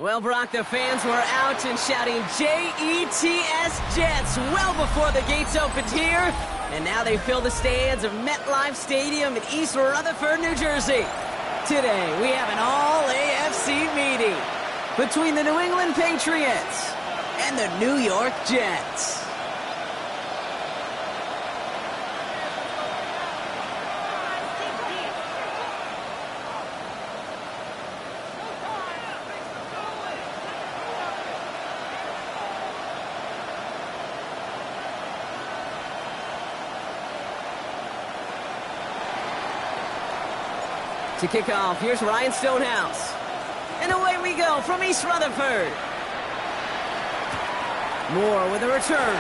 Well, Brock, the fans were out and shouting J-E-T-S Jets well before the gates opened here. And now they fill the stands of MetLife Stadium in East Rutherford, New Jersey. Today, we have an all-AFC meeting between the New England Patriots and the New York Jets. To kick off, here's Ryan Stonehouse. And away we go from East Rutherford. Moore with a return.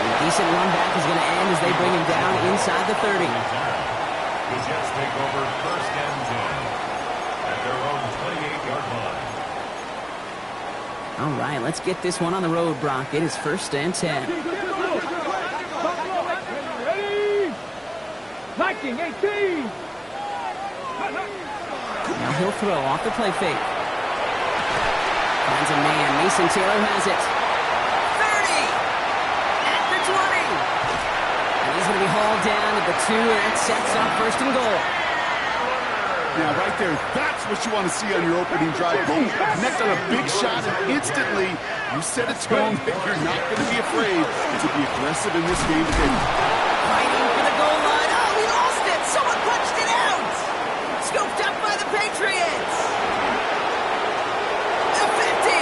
A decent run back is going to end as they bring him down inside the 30. The Jets take over first and 10 at their own 28-yard line. All right, let's get this one on the road, Brock. It is first and 10. 18. Now he'll throw off the play fake. Finds a man. Mason Taylor has it. 30! At the 20! And he's going to be hauled down at the 2, and that sets up first and goal. Now, right there, that's what you want to see on your opening drive. Boom, connect on a big shot, and instantly you set a tone that you're not going to be afraid to be aggressive in this game today. Fighting for the goal line. Oh, he lost it! Someone punched it out! Scooped up by the Patriots! The 50!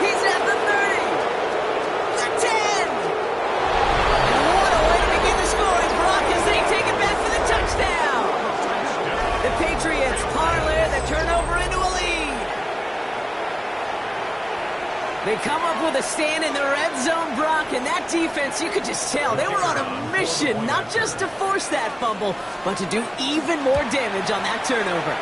He's at the 30! The 10! And what a way to begin the scoring, Brock, as they take it back for the touchdown! The Patriots parlay the turnover into a lead. They come up with a stand in the red zone, Brock, and that defense, you could just tell, they were on a mission, not just to force that fumble, but to do even more damage on that turnover.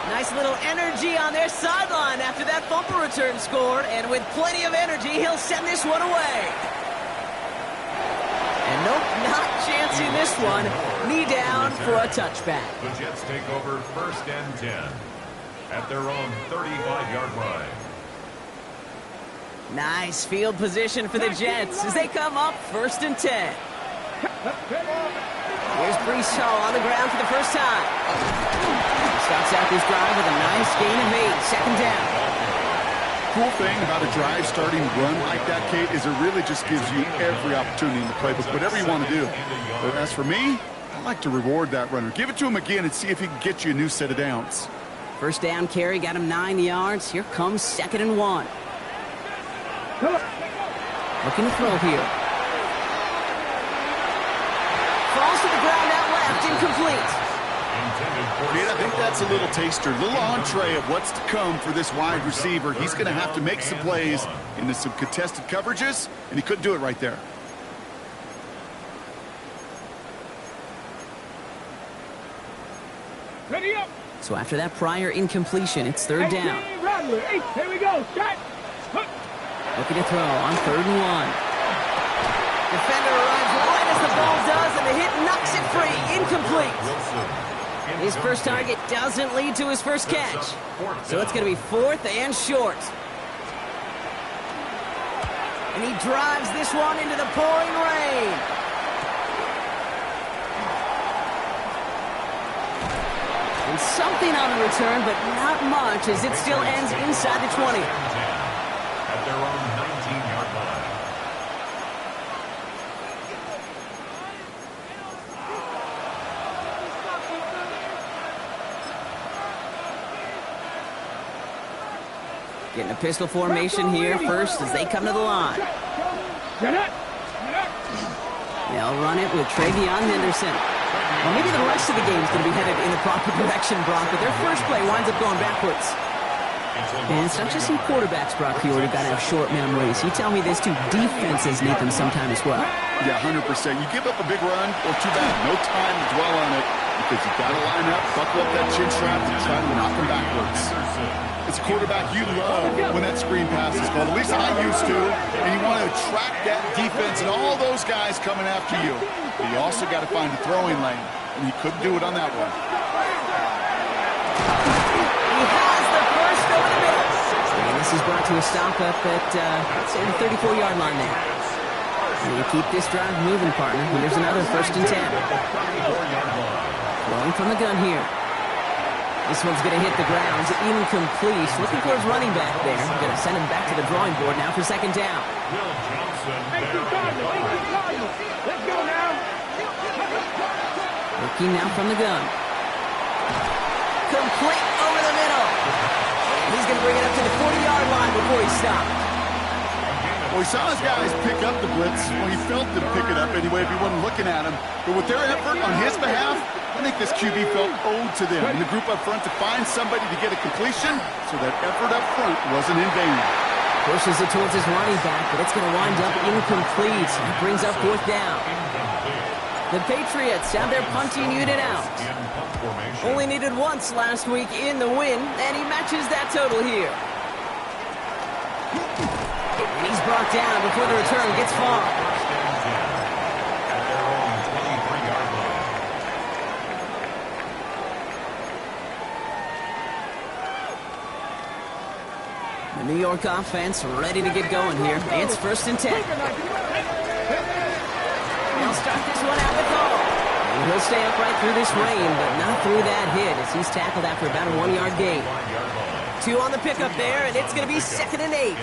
Nice little energy on their sideline after that fumble return scored, and with plenty of energy, he'll send this one away. And nope, not chancing this one. Knee down for a touchback. The Jets take over first and 10 at their own 35-yard line. Nice field position for the Jets as they come up first and 10. Here's Breece Hall on the ground for the first time. Starts out this drive with a nice gain of 8, second down. Cool thing about a drive starting run like that, Kate, is it really just gives you every opportunity in the playbook, whatever you want to do. But as for me, I like to reward that runner. Give it to him again and see if he can get you a new set of downs. First down carry, got him 9 yards. Here comes second and 1. Looking to throw here. Falls to the ground out left, incomplete. I think that's a little taster, a little entree of what's to come for this wide receiver. He's going to have to make some plays into some contested coverages, and he couldn't do it right there. Ready up. So after that prior incompletion, it's third down. Rattler. Here we go. Shot. Looking to throw on third and 1. Defender arrives right as the ball does, and the hit knocks it free. Incomplete. His first target doesn't lead to his first catch. So it's going to be fourth and short. And he drives this one into the pouring rain. And something on the return, but not much, as it still ends inside the 20. At their own 19-yard line. Getting a pistol formation here first as they come to the line. They'll run it with Travion Henderson. Well, maybe the rest of the game is going to be headed in the proper direction, Brock, but their first play winds up going backwards. And it's not just some quarterbacks, Brock, who got to have short man race. You tell me this, too, defenses need them sometime as well. Yeah, 100%. You give up a big run, well, too bad. No time to dwell on it. because you got to line up, buckle up that chin strap to try to knock them backwards. As a quarterback, you love when that screen pass is called. At least I used to. And you want to attract that defense and all those guys coming after you. But you also got to find a throwing lane, and you couldn't do it on that one. He has the first over the middle. And this is brought to a stop up at, let's say, the 34-yard line there. And you keep this drive moving, partner. And there's another 1st and 10. Throwing from the gun here. This one's going to hit the ground. Incomplete. Looking for his running back there. Going to send him back to the drawing board now for 2nd down. Let's go now. Looking now from the gun. Complete over the middle. He's going to bring it up to the 40-yard line before he stopped. Well, he saw his guys pick up the blitz. Well, he felt them pick it up anyway if he wasn't looking at him. But with their effort on his behalf, I think this QB felt owed to them in the group up front to find somebody to get a completion, so that effort up front wasn't in vain. Pushes it towards his running back, but it's going to wind up incomplete. He brings up 4th down. The Patriots have their punting unit out. Only needed once last week in the win, and he matches that total here. And he's brought down before the return gets far. The New York offense ready to get going here. It's 1st and 10. They'll start this one out the call. And he'll stay upright through this rain, but not through that hit as he's tackled after about a 1-yard gain. 2 on the pickup there, and it's going to be 2nd and 8.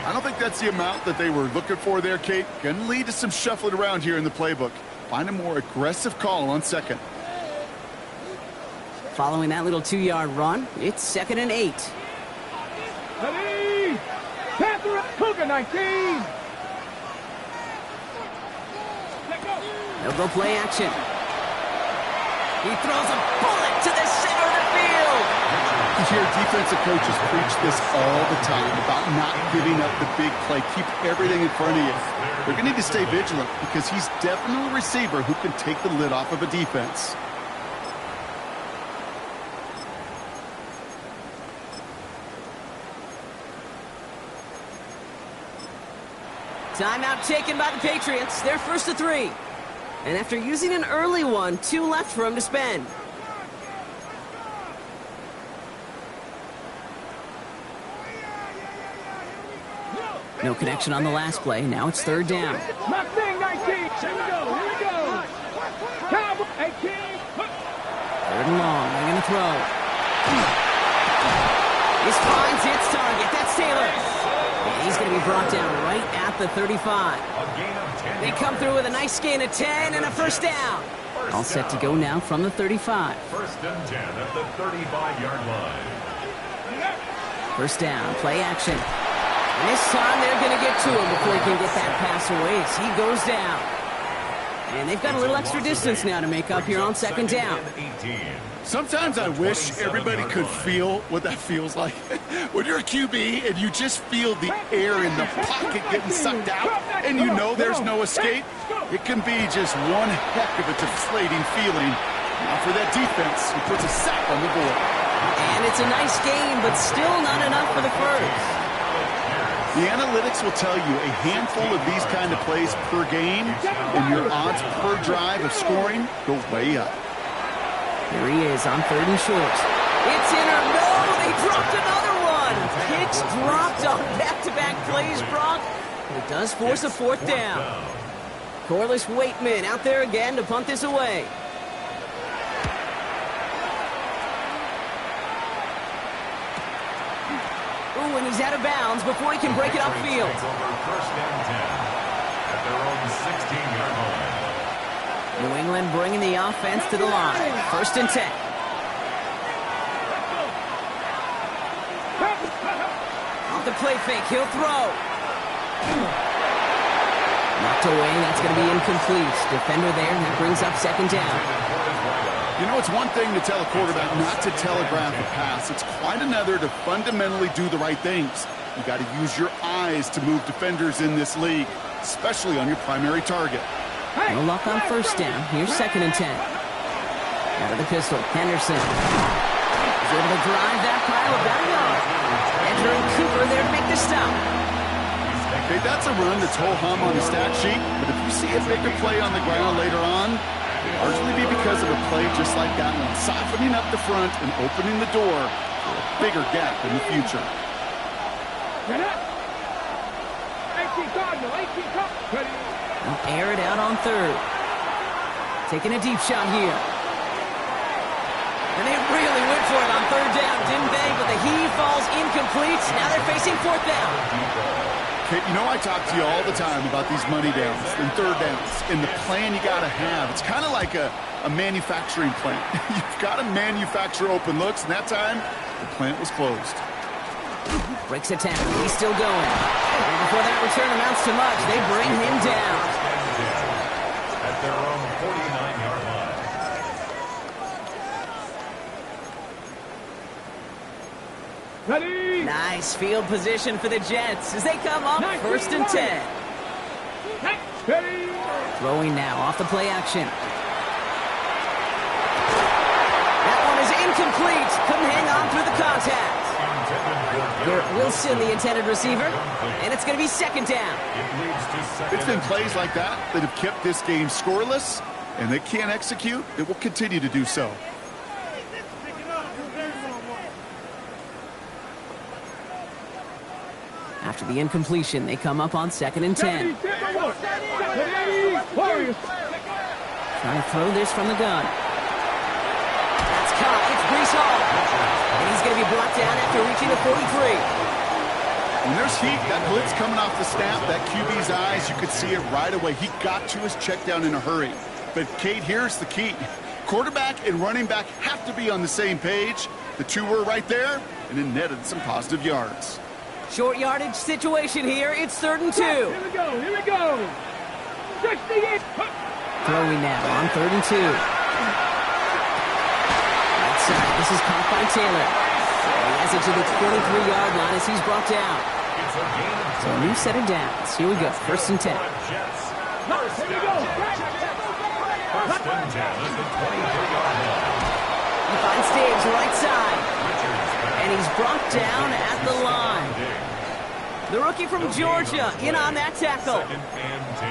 I don't think that's the amount that they were looking for there, Kate. Going to lead to some shuffling around here in the playbook. Find a more aggressive call on 2nd. Following that little 2-yard run, it's 2nd and 8. Ready? Panther Cougar 19. They'll go play action. He throws a bullet to the center of the field. You hear defensive coaches preach this all the time about not giving up the big play. Keep everything in front of you. They're going to need to stay vigilant because he's definitely a receiver who can take the lid off of a defense. Timeout taken by the Patriots. They're 1st to 3. And after using an early one, 2 left for him to spend. No connection on the last play. Now it's 3rd down. Mustang 19. Here we go. Here we go. Cowboy 18. 3rd and long. They're going to throw. This finds its target. That's Taylor. And he's going to be brought down right at the 35. They come through with a nice gain of 10 and a 1st down. All set to go now from the 35. 1st and 10 at the 35-yard line. 1st down, play action. And this time they're going to get to him before he can get that pass away as he goes down. And they've got a little extra distance now to make up here on 2nd down. Sometimes I wish everybody could feel what that feels like. When you're a QB and you just feel the air in the pocket getting sucked out and you know there's no escape, it can be just one heck of a deflating feeling. Now for that defense, who puts a sack on the board. And it's a nice game, but still not enough for the 1st. The analytics will tell you a handful of these kind of plays per game, and your odds per drive of scoring go way up. Here he is on 3rd and short. It's in or no, they dropped another one. Picks dropped on back-to-back plays, Brock. It does force a 4th down. Corliss Waitman out there again to punt this away. Ooh, and he's out of bounds before he can break it upfield. 1st and 10 at their own 16-yard line. New England bringing the offense to the line. 1st and 10. Off the play fake, he'll throw. Knocked away, that's going to be incomplete. Defender there, and that brings up 2nd down. You know, it's one thing to tell a quarterback not to telegraph a pass. It's quite another to fundamentally do the right things. You got to use your eyes to move defenders in this league, especially on your primary target. No luck on 1st down. Here's 2nd and 10. Out of the pistol, Henderson. He's able to drive that pile about a yard. Edger and Cooper there to make the stop. Okay, that's a run that's ho-hum on the stat sheet, but if you see a bigger play on the ground later on, it'll largely be because of a play just like that one, softening up the front and opening the door for a bigger gap in the future. They'll air it out on third. Taking a deep shot here. And they really went for it on third down, didn't they? But the heave falls incomplete. Now they're facing fourth down. Okay, you know I talk to you all the time about these money downs and third downs and the plan you got to have. It's kind of like a manufacturing plant. You've got to manufacture open looks, and that time, the plant was closed. Breaks a tackle. He's still going. And before that return amounts to much, they bring him down. At their own 49-yard line. Ready. Nice field position for the Jets as they come up first and 10. Ready. Throwing now off the play action. That one is incomplete. Couldn't hang on through the contact. Garrett Wilson, the intended receiver, and it's going to be second down. It's been plays like that that have kept this game scoreless, and they can't execute. It will continue to do so. After the incompletion, they come up on second and 10. Trying to throw this from the gun. That's caught. It's Breece Hall. And he's going to be brought down after reaching the 43. When there's heat, that blitz coming off the snap, that QB's eyes, you could see it right away. He got to his check down in a hurry. But, Kate, here's the key. Quarterback and running back have to be on the same page. The two were right there, and it netted some positive yards. Short yardage situation here. It's third and 2. Here we go. Here we go. 68. Throwing now on third and 2. Right side. This is caught by Taylor. He has it to the 23-yard line as he's brought down. So a new set of downs. Here we go. First and 10. Here we go. First and 10 at the 23-yard line. He finds Diggs right side. And he's brought down at the line. The rookie from Georgia in on that tackle. Second and 10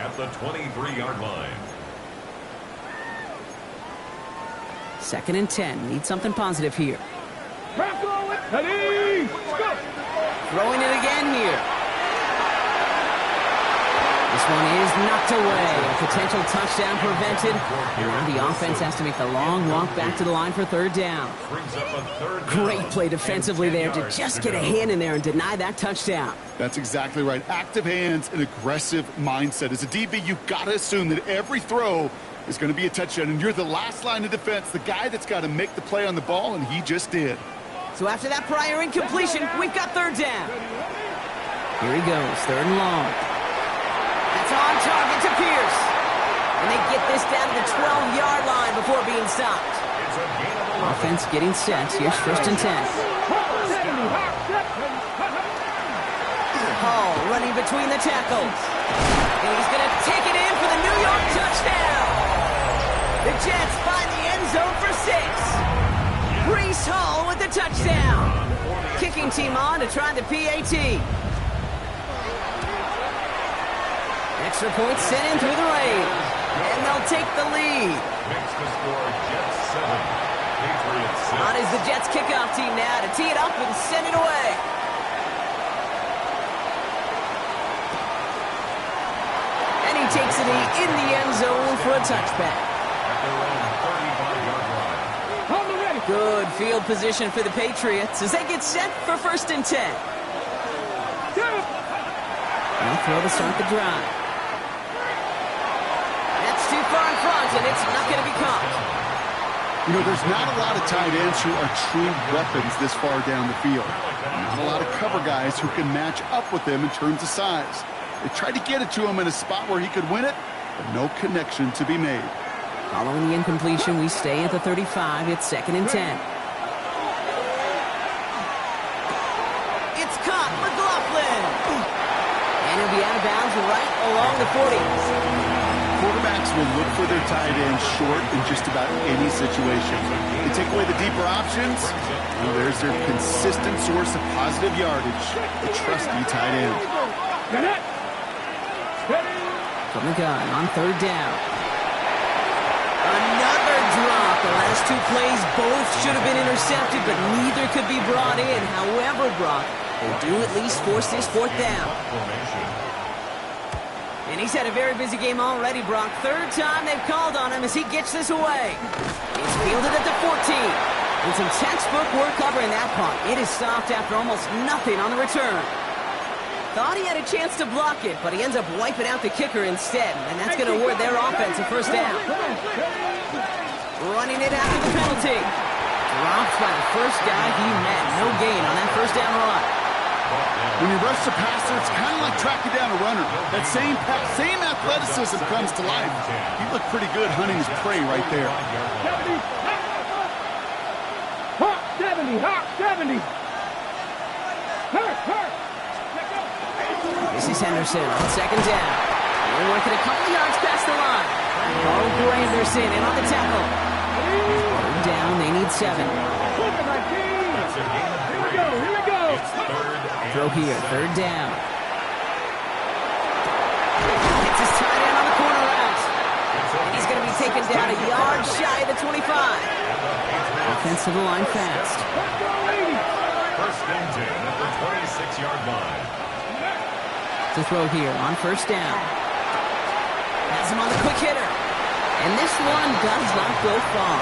at the 23-yard line. Second and 10. Need something positive here. Ready. Go. Throwing it again here. This one is knocked away. A potential touchdown prevented. And now the offense has to make the long walk back to the line for third down. Brings up a third down. Great play defensively there to just get a hand in there and deny that touchdown. That's exactly right. Active hands and aggressive mindset. As a DB, you've got to assume that every throw is going to be a touchdown, and you're the last line of defense, the guy that's got to make the play on the ball, and he just did. So after that prior incompletion, we've got third down. Here he goes, third and long. That's on target to Pierce. And they get this down to the 12-yard line before being stopped. Offense getting set. Here's first and 10. Hall running between the tackles. And he's going to take it in for the New York touchdown. The Jets find the end zone for 6. Breece Hall with the touchdown. Kicking team on to try the PAT. Extra point sent in through the lane. And they'll take the lead. Makes the score Jets 7, Patriots 6. On is the Jets kickoff team now to tee it up and send it away. And he takes it in the end zone for a touchback. At their own 35-yard line. Good field position for the Patriots as they get set for first and 10. They'll throw to start the drive. That's too far in front, and it's not going to be caught. You know, there's not a lot of tight ends who are true weapons this far down the field. Not a lot of cover guys who can match up with them in terms of size. They tried to get it to him in a spot where he could win it, but no connection to be made. Following the incompletion, we stay at the 35. It's second and 10. It's caught. McLaughlin. And he'll be out of bounds right along the 40. Quarterbacks quarterbacks will look for their tight end short in just about any situation. They take away the deeper options, well, there's their consistent source of positive yardage, the trusty tight end. From the gun on third down. Another drop. The last two plays both should have been intercepted, but neither could be brought in. However, Brock, they do at least force this fourth down. And he's had a very busy game already, Brock. Third time they've called on him as he gets this away. It's fielded at the 14. And some textbook work covering that punt. It is stopped after almost nothing on the return. Thought he had a chance to block it, but he ends up wiping out the kicker instead. And that's going to award their offense a first down. Running it after the penalty. Drops by the first guy he met. No gain on that first down run. When you rush the passer, it's kind of like tracking down a runner. That same athleticism comes to life. He looked pretty good hunting his prey right there. 70, hot 70. This is Henderson on second down. They're working a couple yards past the line. Ball through Anderson in on the tackle. Third down, they need 7. Here we go. Throw here, third down. Gets his tight end on the corner route. And he's going to be taken down a yard shy of the 25. Offense to the line fast. First and 10 at the 26-yard line. To throw here on first down. Has him on the quick hitter. And this one does not go far.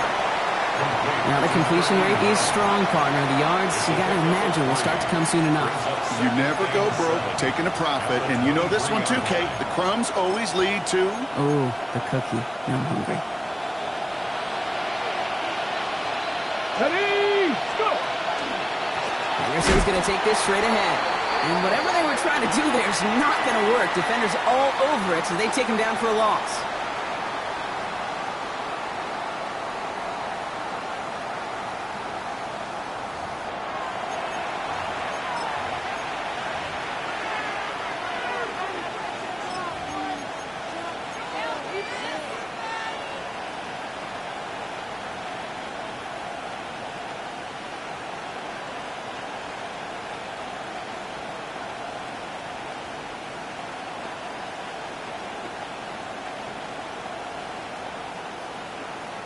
Now the completion rate is strong, partner. The yards, you got to imagine, will start to come soon enough. You never go broke taking a profit. And you know this one too, Kate. The crumbs always lead to... Oh, the cookie. Now I'm hungry. Ready, go! Anderson's going to take this straight ahead. And whatever they were trying to do there is not going to work. Defenders all over it, so they take him down for a loss.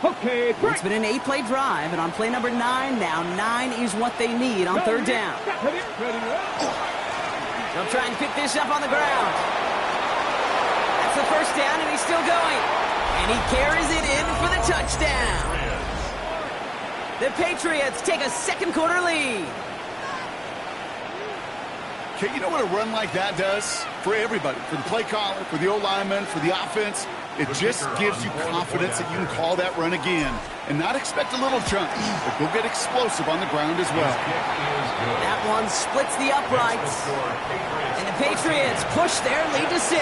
Okay, break. It's been an 8-play drive, and on play number 9, now 9 is what they need on third down. They'll try and pick this up on the ground. That's the first down, and he's still going. And he carries it in for the touchdown. The Patriots take a second quarter lead. Okay, you know what a run like that does? For everybody, for the play caller, for the O-lineman, for the offense, it just gives you confidence that you can call that run again and not expect a little chunk, but go get explosive on the ground as well. That one splits the uprights, and the Patriots push their lead to 6.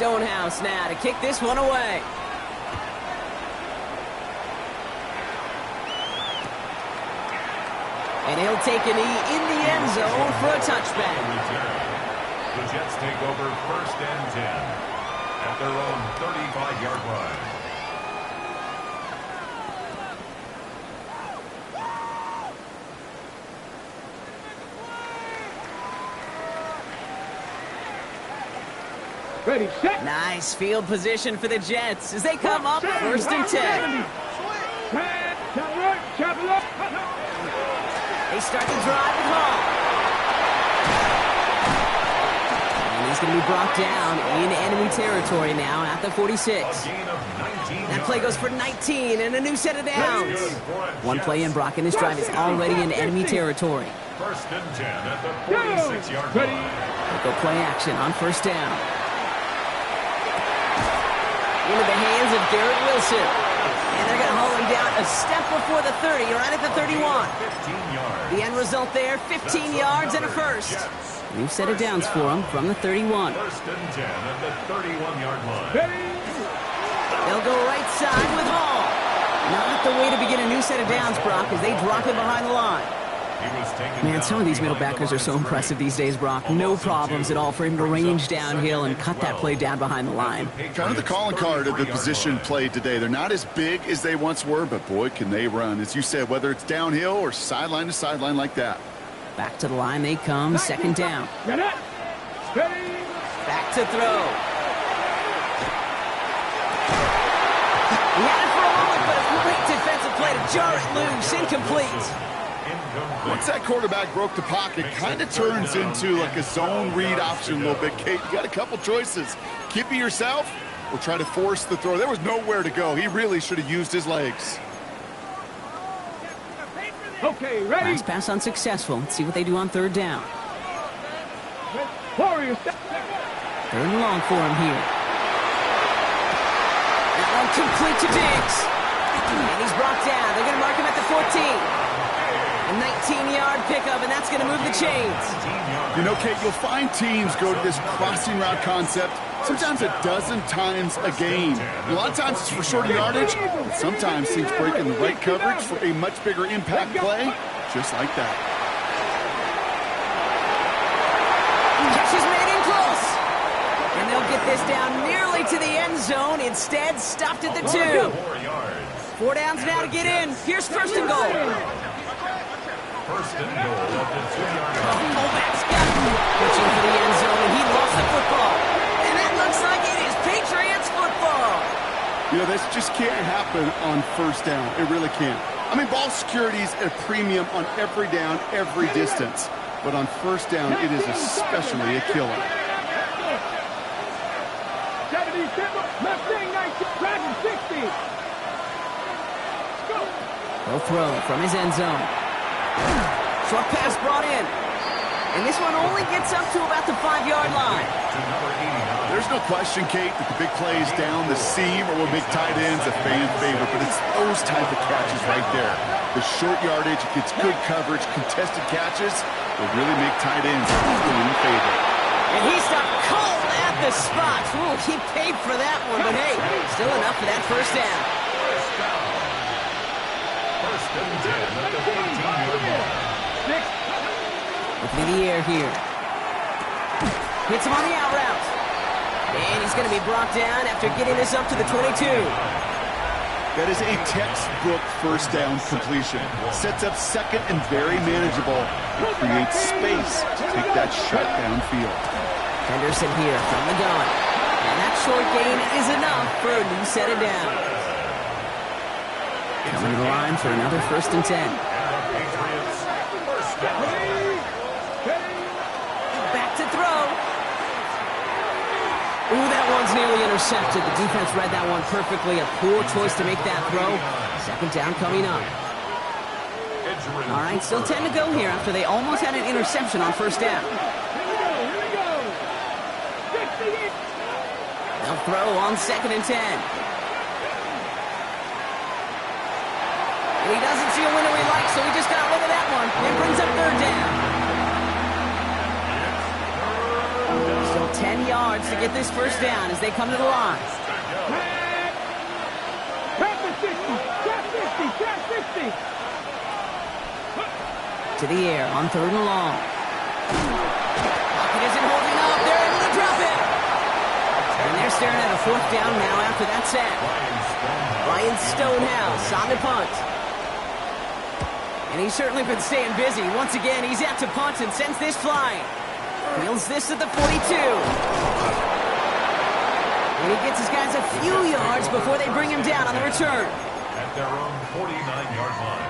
Stonehouse now to kick this one away. And he'll take a knee in the end zone for a touchback. The Jets take over first and 10 at their own 35-yard line. Ready, set. Nice field position for the Jets as they come up first and 10. They start the drive at home. And he's going to be brought down in enemy territory now at the 46. That play goes for 19 and a new set of downs. One play in, Brock, and this drive is already in enemy territory. First and 10 at the 46-yard line. They'll go play action on first down. Into the hands of Garrett Wilson. And they're going to haul him down a step before the 30, right at the 31. 15 yards. The end result there, 15 yards and a first. New set of downs for him from the 31. First and 10 at the 31-yard line. They'll go right side with Hall. Not the way to begin a new set of downs, Brock, as they drop him behind the line. Man, some of these middle backers are so impressive these days, Brock. No problems at all for him to range downhill and cut that play down behind the line. Kind of the calling card of the position played today. They're not as big as they once were, but boy, can they run. As you said, whether it's downhill or sideline to sideline like that. Back to the line they come, second down. Back to throw. He had it for a moment, but a great defensive play to jar it loose. Incomplete. Once that quarterback broke the pocket, kind of turns into like a zone read option a little bit. Kate, you got a couple choices. Keep it yourself or try to force the throw. There was nowhere to go. He really should have used his legs. Okay, ready? Last pass unsuccessful. Let's see what they do on third down. Warriors. Third and long for him here. That one complete to Diggs. And he's brought down. They're going to mark him at the 14. A 19-yard pickup, and that's going to move the chains. You know, Kate, you'll find teams go to this crossing route concept sometimes a dozen times a game. A lot of times it's for shorter yardage, but sometimes teams break in the right coverage for a much bigger impact play, just like that. Catch is made in close. And they'll get this down nearly to the end zone. Instead, stopped at the 2. 4 downs now to get in. Here's first and goal. First and goal at the 2-yard line. Fullback's got him. Pitching for the end zone, and he lost the football. And that looks like it is Patriots football. You know, this just can't happen on first down. It really can't. I mean, ball security's a premium on every down, every distance. But on first down, it is especially a killer. 70, Mustang 19, Dragon 60. He'll throw from his end zone. Short pass brought in. And this one only gets up to about the 5-yard line. There's no question, Kate, that the big plays down the seam or will make tight ends a fan favorite, but it's those type of catches right there. The short yardage, it gets good coverage, contested catches will really make tight ends a fan favorite. And he stopped cold at the spot. Ooh, he paid for that one, but hey, still enough for that first down. First and 10 at the 14-yard line. Looking in the air here. Hits him on the out route. And he's going to be brought down after getting this up to the 22. That is a textbook first down completion. Sets up second and very manageable. It creates space to take that shot downfield. Henderson here from the gun. And that short gain is enough for a new set of downs. Coming to the line for another first and 10. Patriots first down. Back to throw. Ooh, that one's nearly intercepted. The defense read that one perfectly. A poor choice to make that throw. Second down coming up. All right, still 10 to go here after they almost had an interception on first down. They'll throw on second and 10. And he doesn't see a window he likes, so he just got rid of that one. It brings up third down. Still 10 yards to get this first down as they come to the line. To the air on third and long. Pocket isn't holding up. They're able to drop it. And they're staring at a fourth down now after that sack. Ryan Stonehouse on the punt. And he's certainly been staying busy. Once again, he's out to punt and sends this flying. Fields this at the 42. And he gets his guys a few yards before they bring him down on the return. At their own 49-yard line.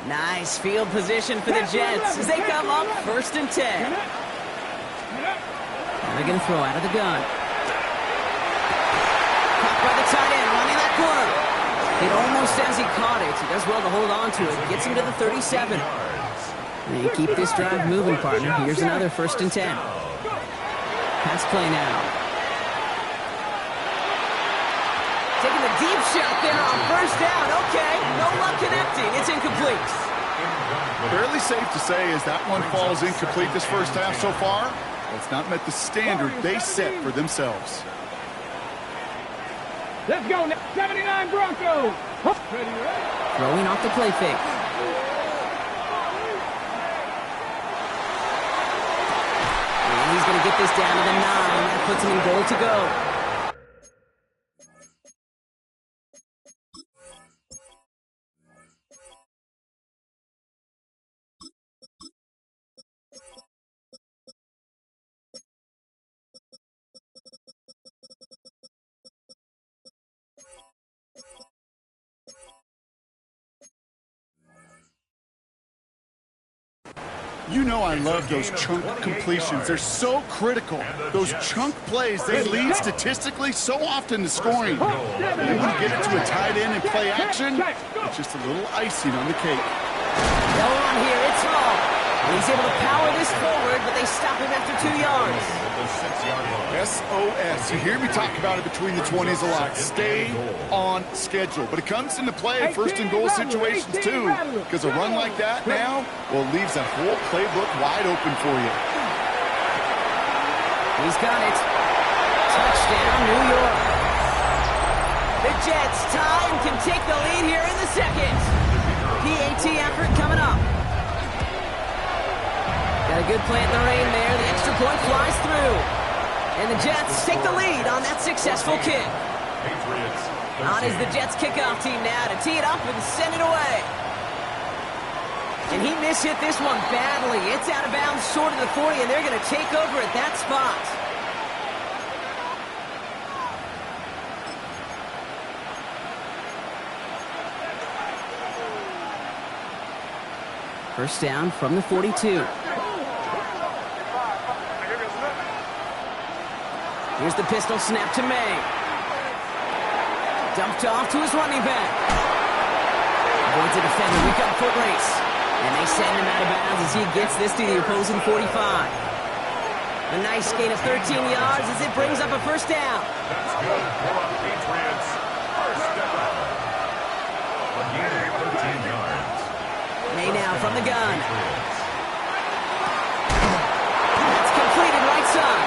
Nice field position for the Jets as they come up first and 10. Now they're going to throw out of the gun. Caught by the tight end, running that corner. It almost as he caught it. He does well to hold on to it. Gets him to the 37. And keep this drive moving, partner. Here's another first and 10. Pass play now. Taking the deep shot there on first down. Okay, no luck connecting. It's incomplete. Fairly safe to say as that one falls incomplete this first half so far. It's not met the standard they set for themselves. Let's go now. 79 Broncos. Ready, ready. Throwing off the play fake. And he's going to get this down to the 9. That puts him in goal to go. You know I love those chunk completions. They're so critical. Those chunk plays, they lead statistically so often to scoring. And then when you get it to a tight end and play action, it's just a little icing on the cake. Go on here, it's Hall. And he's able to power this forward, but they stop him after 2 yards. SOS. You hear me talk about it between the 20s a lot. Stay on schedule. But it comes into play in first and goal situations too. Because a run like that now, well, leaves that whole playbook wide open for you. He's got it. Touchdown, New York. The Jets tie and can take the lead here in the second. PAT effort coming up. Got a good play in the rain there. The extra point flies through. And the Jets take the lead on that successful kick. Patriots. On is the Jets kickoff team now to tee it up and send it away. And he mishit this one badly. It's out of bounds short of the 40, and they're going to take over at that spot. First down from the 42. Here's the pistol snap to May. Dumped off to his running back. Avoids a defender. We've got a foot race. And they send him out of bounds as he gets this to the opposing 45. A nice gain of 13 yards as it brings up a first down. That's good for the Patriots. First down. A gain of 13 yards. May now from the gun. That's completed right side.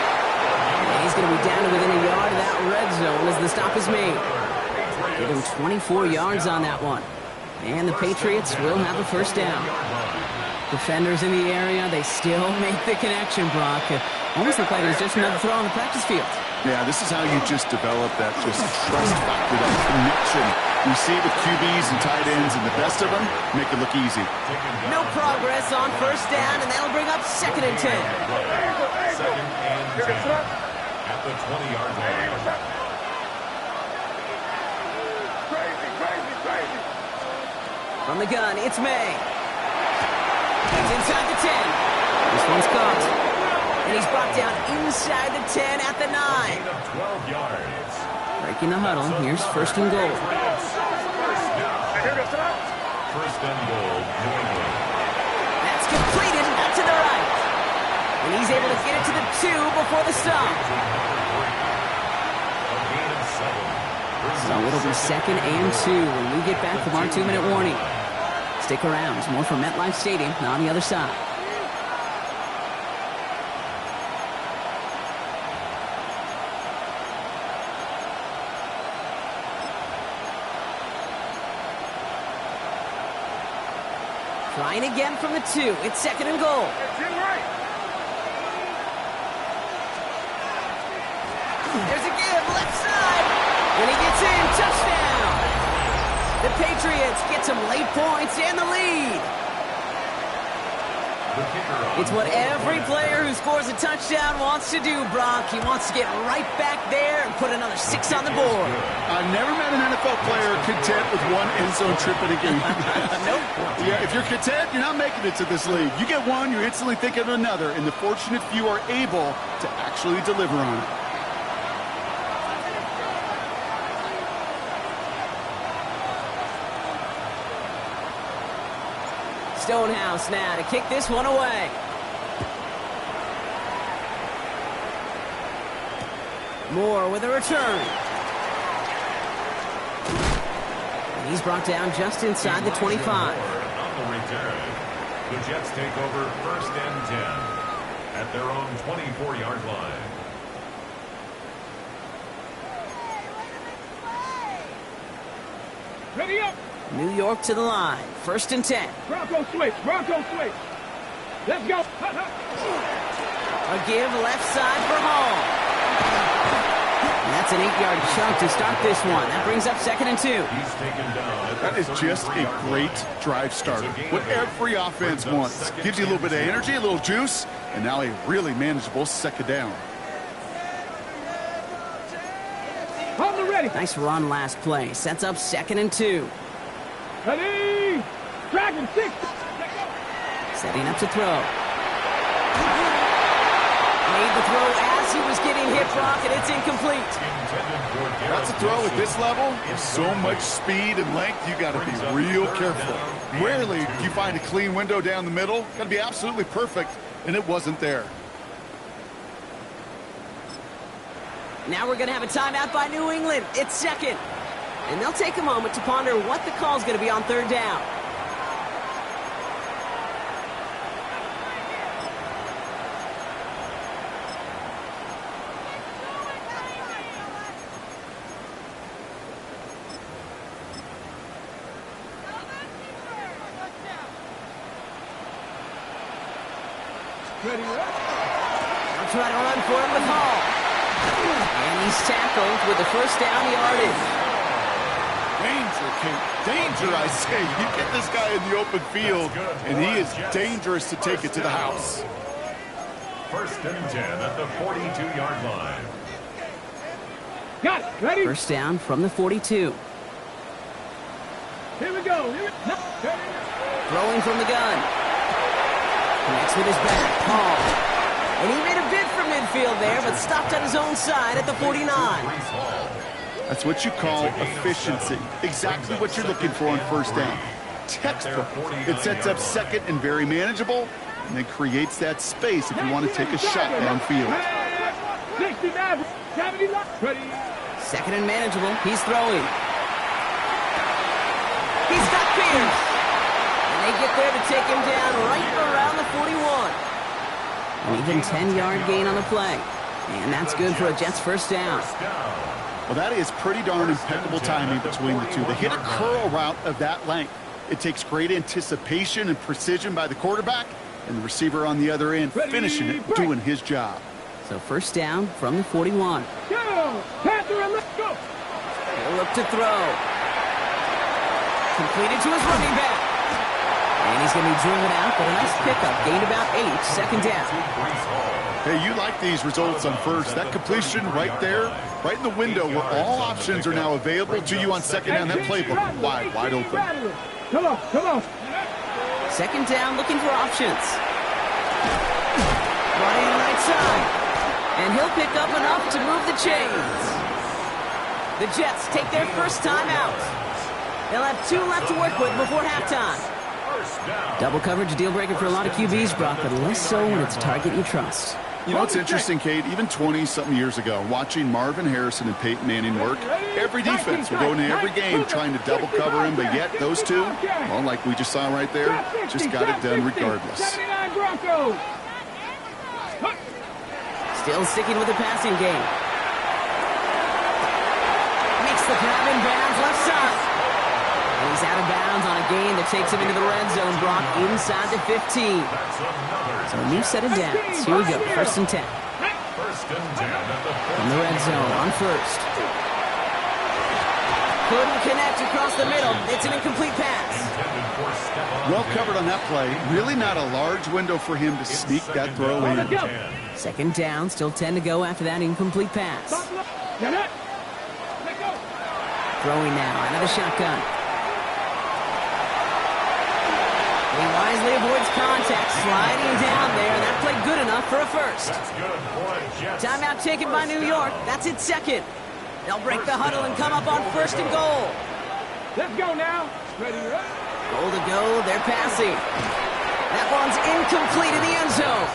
And he's going to be down to within a yard of that red zone as the stop is made. Give him 24 yards on that one. And the Patriots will have a first down. Defenders in the area, they still make the connection, Brock. It almost looked like it was just another throw on the practice field. Yeah, this is how you just develop that just trust factor, that connection. You see it with QBs and tight ends, and the best of them make it look easy. No progress on first down, and that'll bring up second and 10. Second and 10 at the 20-yard line. From the gun, it's May. He's inside the 10. This one's caught. And he's brought down inside the 10 at the 9. 12 yards. Breaking the huddle. Here's first and goal. First and goal, New England. That's completed out to the right. And he's able to get it to the 2 before the stop. A gain of 7. So it'll be second and 2 when we get back from our 2-minute warning. Stick around. More from MetLife Stadium on the other side. Trying again from the 2. It's second and goal. There's a give, left side. And he gets in, touchdown. The Patriots get some late points and the lead. It's what every player who scores a touchdown wants to do, Brock. He wants to get right back there and put another 6 on the board. I've never met an NFL player content with one end zone trip in a game. Nope. Yeah, if you're content, you're not making it to this league. You get one, you're instantly thinking of another, and the fortunate few are able to actually deliver on it. Stonehouse now to kick this one away. Moore with a return. And he's brought down just inside the 25. On the return, the Jets take over 1st and 10 at their own 24-yard line. Ready up. New York to the line. 1st and 10. Bronco switch. Bronco switch. Let's go. A give left side for Hall. And that's an 8-yard chunk to start this one. That brings up 2nd and 2. He's taken down. That is just a great drive starter. What every offense wants. Gives you a little bit of energy, a little juice, and now a really manageable 2nd down. On the ready. Nice run last play. Sets up 2nd and 2. Ready. Dragon 6. Setting up to throw. Made the throw as he was getting hit, Brock, and it's incomplete. That's a throw at this level. With so much speed and length, you got to be real careful. Rarely do you find a clean window down the middle. Got to be absolutely perfect, and it wasn't there. Now we're going to have a timeout by New England. It's 2nd. And they'll take a moment to ponder what the call is going to be on 3rd down. Ready up. They'll try to run for him with Hall. And he's tackled with the 1st down yardage. Danger, Kate. Danger, I say. You get this guy in the open field, and he is dangerous to take it to the house. 1st and 10 at the 42-yard line. Got it. Ready. 1st down from the 42. Here we go. Throwing from the gun. Connects with his back. Hall. And he made a bid for midfield there, but stopped on his own side at the 49. That's what you call efficiency. Exactly what you're looking for on 1st down. Textbook. It sets up 2nd and very manageable, and then creates that space if you want to take a shot downfield. 69, 79. Ready. 2nd and manageable. He's throwing. He's got Pierce. And they get there to take him down right around the 41. An even 10-yard gain on the play. And that's good for a Jets 1st down. Well, that is pretty darn impeccable timing between the two. They hit a curl route of that length. It takes great anticipation and precision by the quarterback, and the receiver on the other end finishing it, doing his job. So 1st down from the 41. Go. Panther and let's go. He'll look to throw. Completed to his running back. And he's going to be driven out, but a nice pickup. Gained about 8, 2nd down. Hey, you like these results on 1st. That completion right there, right in the window where all options are now available to you on 2nd down. That playbook wide open. Come on, come on. 2nd down, looking for options. Running right side. And he'll pick up enough to move the chains. The Jets take their 1st time out. They'll have 2 left to work with before halftime. Double coverage, deal breaker for a lot of QBs, Brock, but less so when it's a target you trust. You know, it's interesting, Kate, even 20-something years ago, watching Marvin Harrison and Peyton Manning work, every defense would go into every game trying to double cover him, but yet those two, well, like we just saw right there, just got it done regardless. 79 Broncos. Still sticking with the passing game. Makes the grab in bounds left side. And he's out of bounds on a gain that takes him into the red zone, Brock, inside the 15. So a new set of downs. Here we go, 1st and 10. From the red zone on 1st. Couldn't connect across the middle. It's an incomplete pass. Well covered on that play. Really not a large window for him to sneak that throw in. 2nd down, still 10 to go after that incomplete pass. Throwing now out of the shotgun. He wisely avoids contact, sliding down there. That played good enough for a 1st. Timeout taken by New York. That's its 2nd. They'll break the huddle and come up on 1st and goal. Let's go now. Ready, up. Goal to go. They're passing. That one's incomplete in the end zone.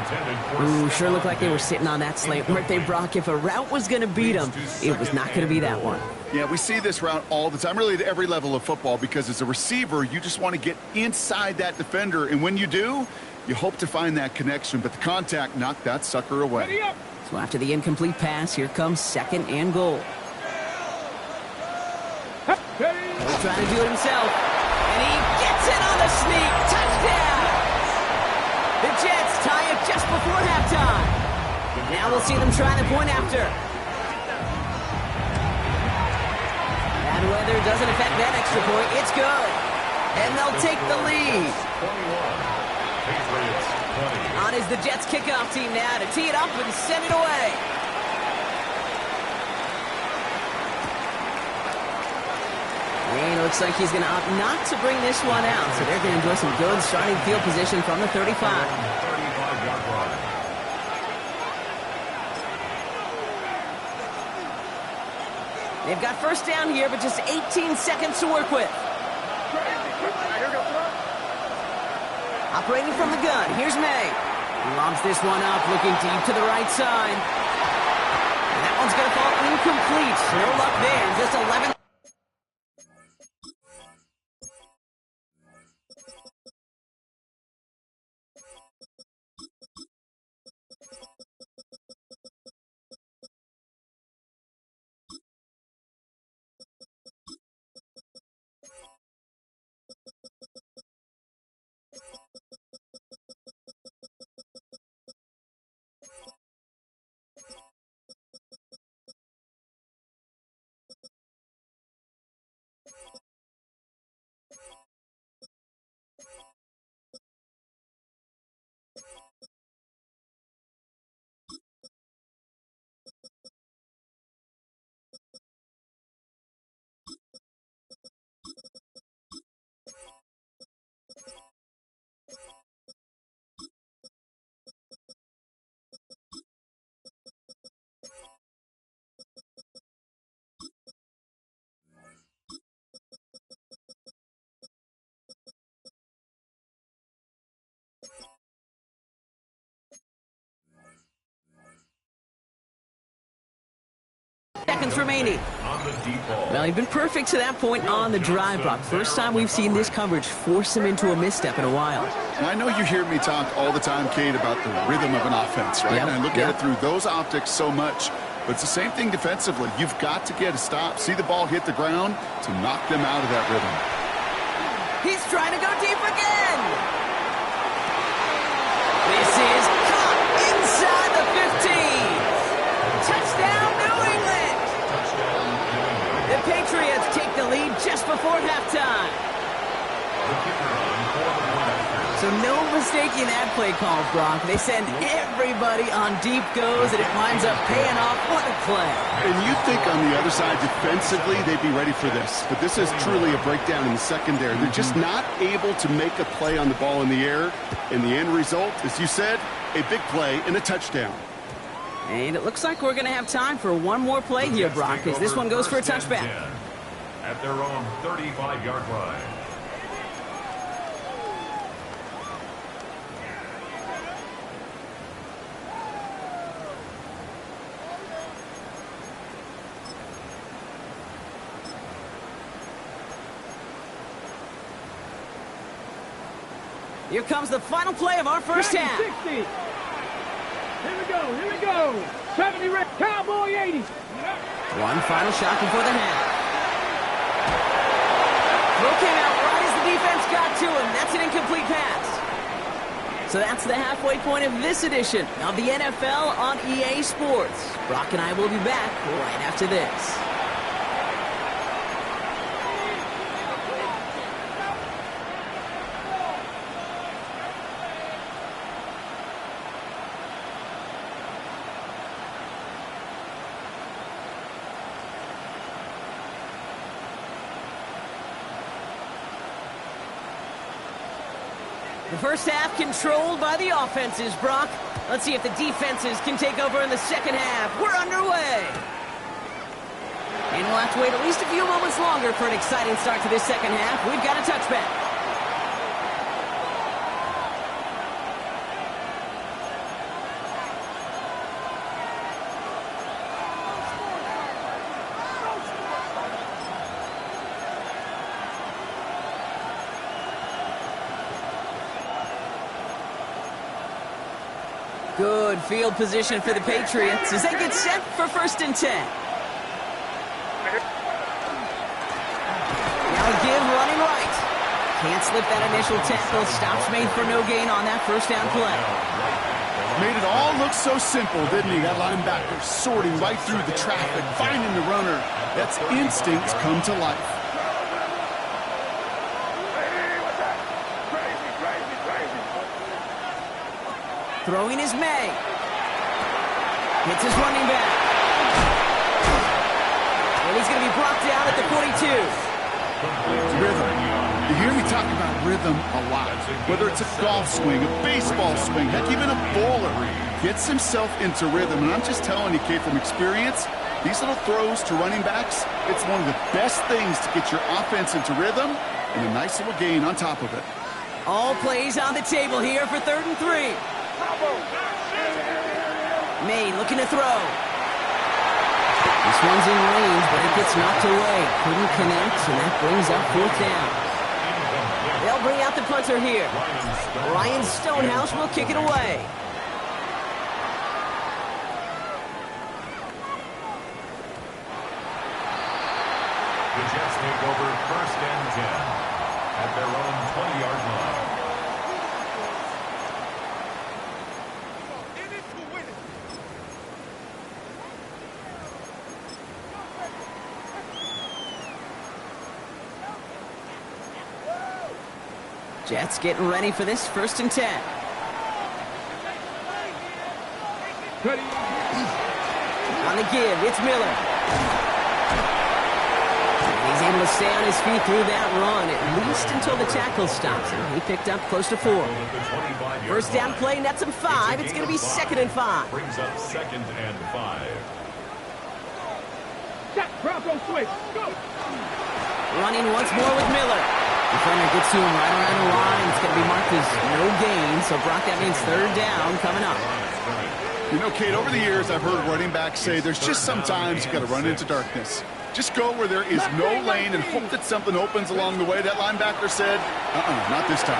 intended for... Ooh, sure looked like they were sitting on that slant, weren't they, Brock? If a route was going to beat them, it was not going to be that one. Yeah, we see this route all the time, really at every level of football, because as a receiver, you just want to get inside that defender, and when you do, you hope to find that connection, but the contact knocked that sucker away. So after the incomplete pass, here comes 2nd and goal. He's trying to do it himself, and he gets it on the sneak. Touchdown! The Jets tie it just before halftime. Now we'll see them try the point after. Bad weather doesn't affect that extra point. It's good. And they'll take the lead. 21. Patriots 20. On is the Jets kickoff team now to tee it up and send it away. And it looks like he's going to opt not to bring this one out. So they're going to enjoy some good starting field position from the 35. 35-yard line. They've got first down here, but just 18 seconds to work with. Operating from the gun, here's May. He lobs this one up, looking deep to the right side. And that one's going to fall incomplete. No luck there, just 11. Seconds remaining. Well, he'd been perfect to that point on the drive, Brock. First time we've seen this coverage force him into a misstep in a while. And I know you hear me talk all the time, Kate, about the rhythm of an offense, right? Yep. And I look at it through those optics so much. But it's the same thing defensively. You've got to get a stop, see the ball hit the ground to knock them out of that rhythm. He's trying to go deep again. This is caught inside the 15. Touchdown, New England. The Patriots take the lead just before halftime. So no mistaking that play call, Brock. They send everybody on deep goes, and it winds up paying off. What a play. And you'd think on the other side, defensively, they'd be ready for this. But this is truly a breakdown in the secondary. They're just not able to make a play on the ball in the air. And the end result, as you said, a big play and a touchdown. And it looks like we're going to have time for one more play here, Brock, as this one goes for a touchback. At their own 35-yard line. Here comes the final play of our first half. 60. Here we go. 70 red, Cowboy 80. One final shot before the half. Throw came out right as the defense got to him. That's an incomplete pass. So that's the halfway point of this edition of the NFL on EA Sports. Brock and I will be back right after this. The first half controlled by the offenses, Brock. Let's see if the defenses can take over in the second half. We're underway. And we'll have to wait at least a few moments longer for an exciting start to this second half. We've got a touchback. Good field position for the Patriots as they get set for 1st and 10. Now give running right. Can't slip that initial tackle. Stops made for no gain on that 1st down play. Made it all look so simple, didn't he? That linebacker sorting right through the traffic, finding the runner. That's instincts come to life. Throwing is May. Hits his running back. And he's going to be brought down at the 42. Rhythm. You hear me talk about rhythm a lot. Whether it's a golf swing, a baseball swing, heck, even a bowler gets himself into rhythm. And I'm just telling you, kid, from experience, these little throws to running backs, it's one of the best things to get your offense into rhythm and a nice little gain on top of it. All plays on the table here for 3rd and 3. May looking to throw. This one's in range, but it gets knocked away. Couldn't connect, and that brings up 4th down. They'll bring out the punter here. Ryan Stonehouse will kick it away. The Jets take over 1st and 10 at their own 20-yard line. Jets getting ready for this 1st and 10. On the give, it's Miller. And he's able to stay on his feet through that run, at least until the tackle stops him. He picked up close to 4. 1st down play, nets him 5. It's going to be 2nd and 5. Brings up 2nd and 5. Shot, Bronco switch, go! Running once more with Miller. Defender gets to him right around the line. It's going to be marked as no gain. So, Brock, that means 3rd down coming up. You know, Kate, over the years, I've heard running backs say there's just sometimes you got to run into darkness. Just go where there is no lane and hope that something opens along the way. That linebacker said, not this time.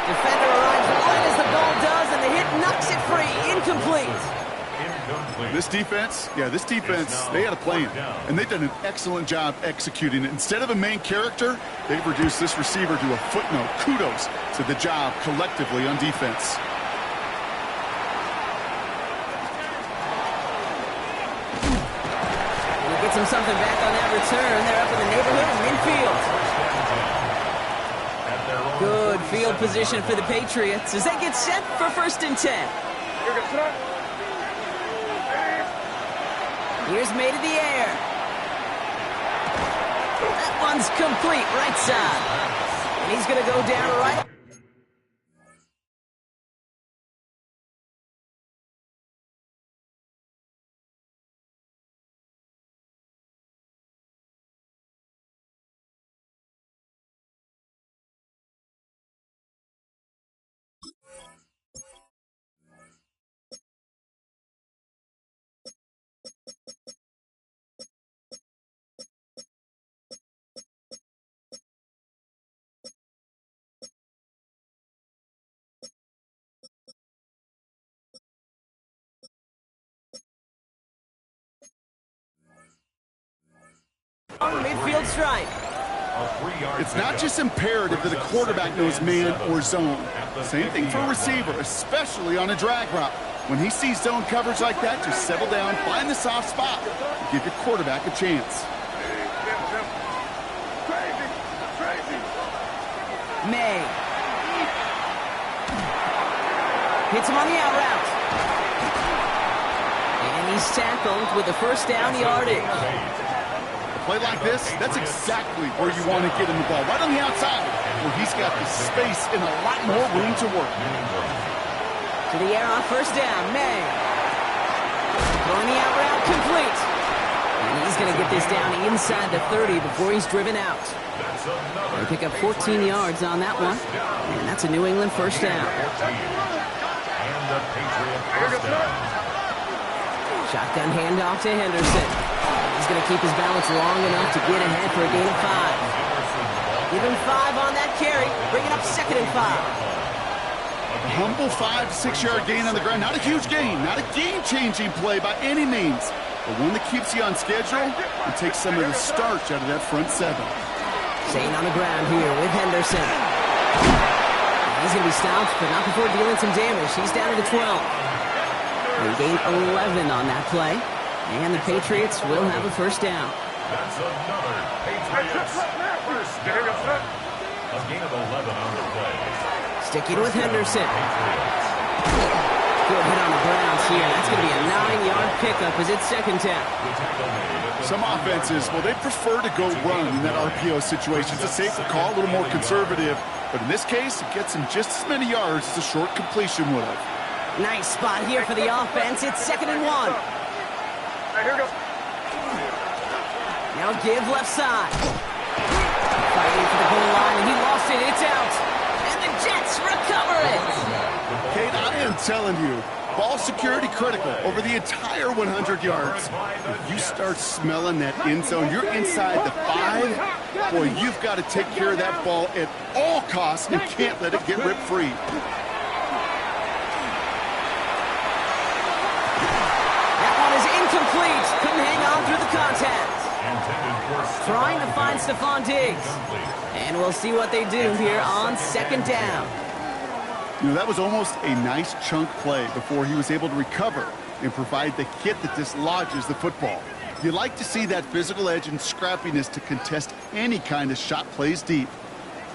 Defender arrives right as the ball does, and the hit knocks it free. Incomplete. This defense, they had a plan, and they've done an excellent job executing it. Instead of a main character, they've reduced this receiver to a footnote. Kudos to the job collectively on defense. And he gets him something back on that return. They're up in the neighborhood of midfield. Good field position for the Patriots as they get set for 1st and 10. Here's May to the air. That one's complete, right side. And he's going to go down right. Midfield strike. It's not just imperative that a quarterback knows man or zone. Same thing for a receiver, especially on a drag route. When he sees zone coverage like that, just settle down, find the soft spot, and give your quarterback a chance. May. Hits him on the out route. And he's tackled with the 1st down yardage. Play like this, that's exactly where you want to get him the ball. Right on the outside, where he's got the space and a lot more room to work. To the air on 1st down, May. Throwing the out route complete. And he's going to get this down inside the 30 before he's driven out. They pick up 14 yards on that one. And that's a New England 1st down. Shotgun handoff to Henderson. He's going to keep his balance long enough to get ahead for a gain of 5. Give him 5 on that carry. Bring it up 2nd and 5. humble 5 to 6 yard gain on the ground. Not a huge gain, not a game-changing play by any means, but one that keeps you on schedule and takes some of the starch out of that front 7. Staying on the ground here with Henderson. He's going to be stopped, but not before dealing some damage. He's down to the 12. They gained 11 on that play, and the Patriots will have a first down. That's another Patriots first down. A gain of 11 on the play. Sticking with Henderson. Good hit on the grounds here. That's going to be a 9-yard pickup as it's second down. Some offenses, well, they prefer to go run in that RPO situation. It's a safer call, a little more conservative. But in this case, it gets him just as many yards as a short completion would have. Nice spot here for the offense. It's 2nd and 1. Here we go. Now give left side. Fighting for the goal line, and he lost it. It's out. And the Jets recover it. Kate, I am telling you, ball security critical over the entire 100 yards. If you start smelling that end zone, you're inside the 5. Boy, you've got to take care of that ball at all costs and can't let it get ripped free. That one is incomplete. Couldn't hang on through the contact. Trying to find Stephon Diggs. And we'll see what they do here on second down. You know, that was almost a nice chunk play before he was able to recover and provide the hit that dislodges the football. You like to see that physical edge and scrappiness to contest any kind of shot plays deep.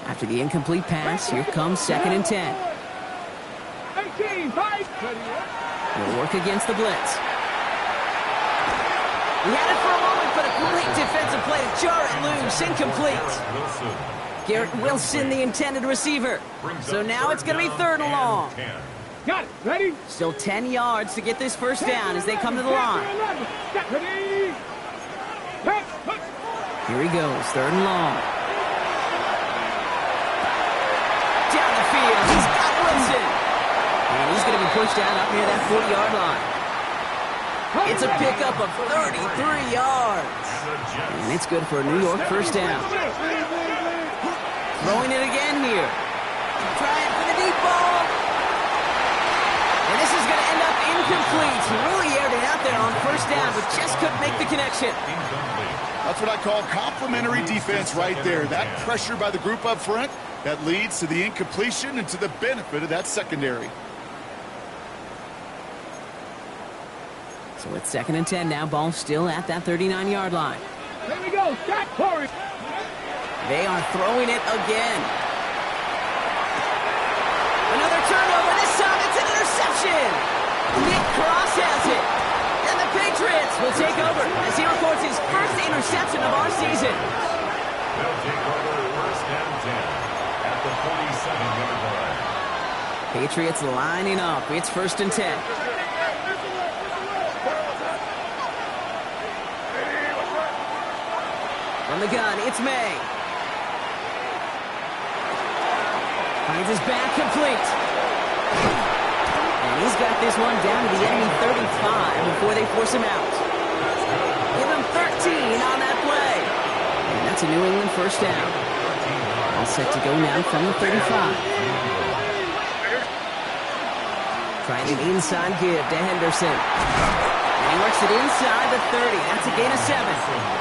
After the incomplete pass, here comes 2nd and 10. 18, fight. We'll work against the blitz. He had it for a moment, but a great defensive play to jar it loose. Incomplete. Garrett Wilson, the intended receiver. So now it's going to be 3rd and long. Got it. Ready? Still 10 yards to get this first down as they come to the line. Ready? Here he goes, 3rd and long. Down the field, he's got Wilson. And he's going to be pushed out up near that 40-yard line. It's a pickup of 33 yards. And it's good for a New York first down. Throwing it again here. Trying for the deep ball. And this is going to end up incomplete. Really aired it out there on first down, but just couldn't make the connection. That's what I call complimentary defense right there. That pressure by the group up front, that leads to the incompletion and to the benefit of that secondary. So it's 2nd and 10 now. Ball still at that 39-yard line. Here we go. Stop, Corey. They are throwing it again. Another turnover. This time it's an interception. Nick Cross has it. And the Patriots will take over as he records his first interception of our season. They'll take over 1st and 10 at the 47-yard line. Patriots lining up. It's 1st and 10. From the gun, it's May. Finds his back complete. And he's got this one down to the enemy 35 before they force him out. Give him 13 on that play. And that's a New England first down. All set to go now from the 35. Trying an inside give to Henderson. And he works it inside the 30. That's a gain of 7.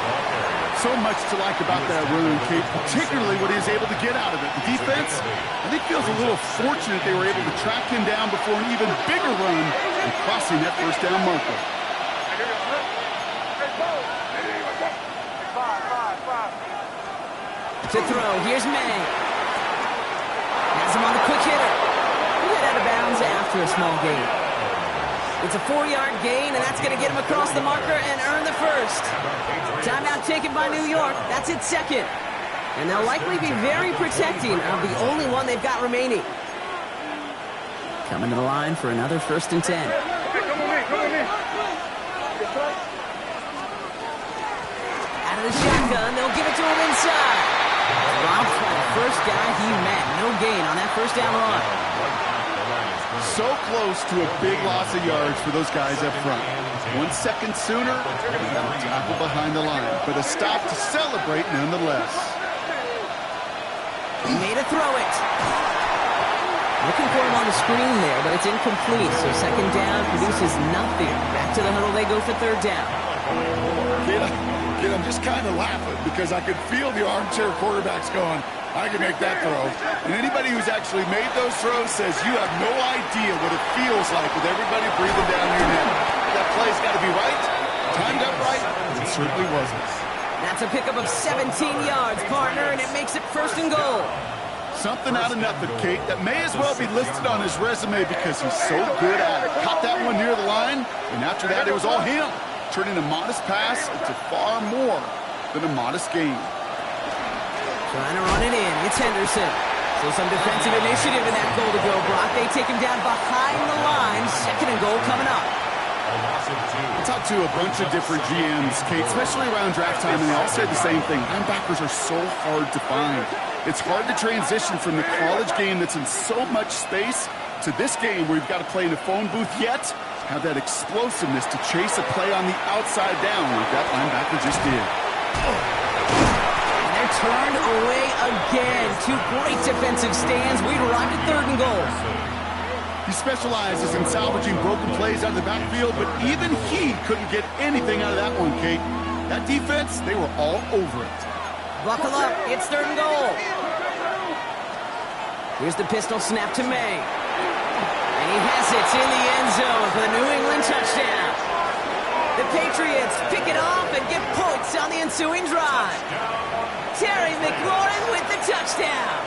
So much to like about that run, Kate, particularly what he is able to get out of it. The defense, I think, feels a little fortunate they were able to track him down before an even bigger run and crossing that first down marker. To throw, here's May. Has him on the quick hitter. He got out of bounds after a small gain. It's a 4-yard gain, and that's going to get him across the marker and earn the first. Timeout taken by New York. That's its 2nd. And they'll likely be very protecting of the only one they've got remaining. Coming to the line for another 1st and 10. Out of the shotgun, they'll give it to him inside. Robbed by the first guy he met. No gain on that first down run. So close to a big loss of yards for those guys up front. 1 second sooner, and they'll tackle behind the line. But a stop to celebrate nonetheless. He made a throw it. Looking for him on the screen there, but it's incomplete. So second down produces nothing. Back to the huddle they go for third down. Kid, I'm just kind of laughing because I could feel the armchair quarterbacks going, I can make that throw. And anybody who's actually made those throws says you have no idea what it feels like with everybody breathing down your neck. That play's got to be right, timed up right. It certainly wasn't. That's a pickup of 17 yards, partner, and it makes it first and goal. Something out of nothing, Kate, that may as well be listed on his resume because he's so good at it. Caught that one near the line, and after that, it was all him, turning a modest pass into far more than a modest gain. Trying to run it in. It's Henderson. So some defensive initiative in that goal to go, Brock. They take him down behind the line. Second and goal coming up. I talked to a bunch of different GMs, Kate, especially around draft time, and they all said the same thing. Linebackers are so hard to find. It's hard to transition from the college game that's in so much space to this game where you've got to play in a phone booth yet have that explosiveness to chase a play on the outside down like that linebacker just did. And they're turned away again. Two great defensive stands. We arrived at third and goal. He specializes in salvaging broken plays out of the backfield, but even he couldn't get anything out of that one, Kate. That defense, they were all over it. Buckle up. It's third and goal. Here's the pistol snap to May. And he has it in the end zone for the New England touchdown. The Patriots pick it off and get points on the ensuing drive. Terry McLaurin with the touchdown.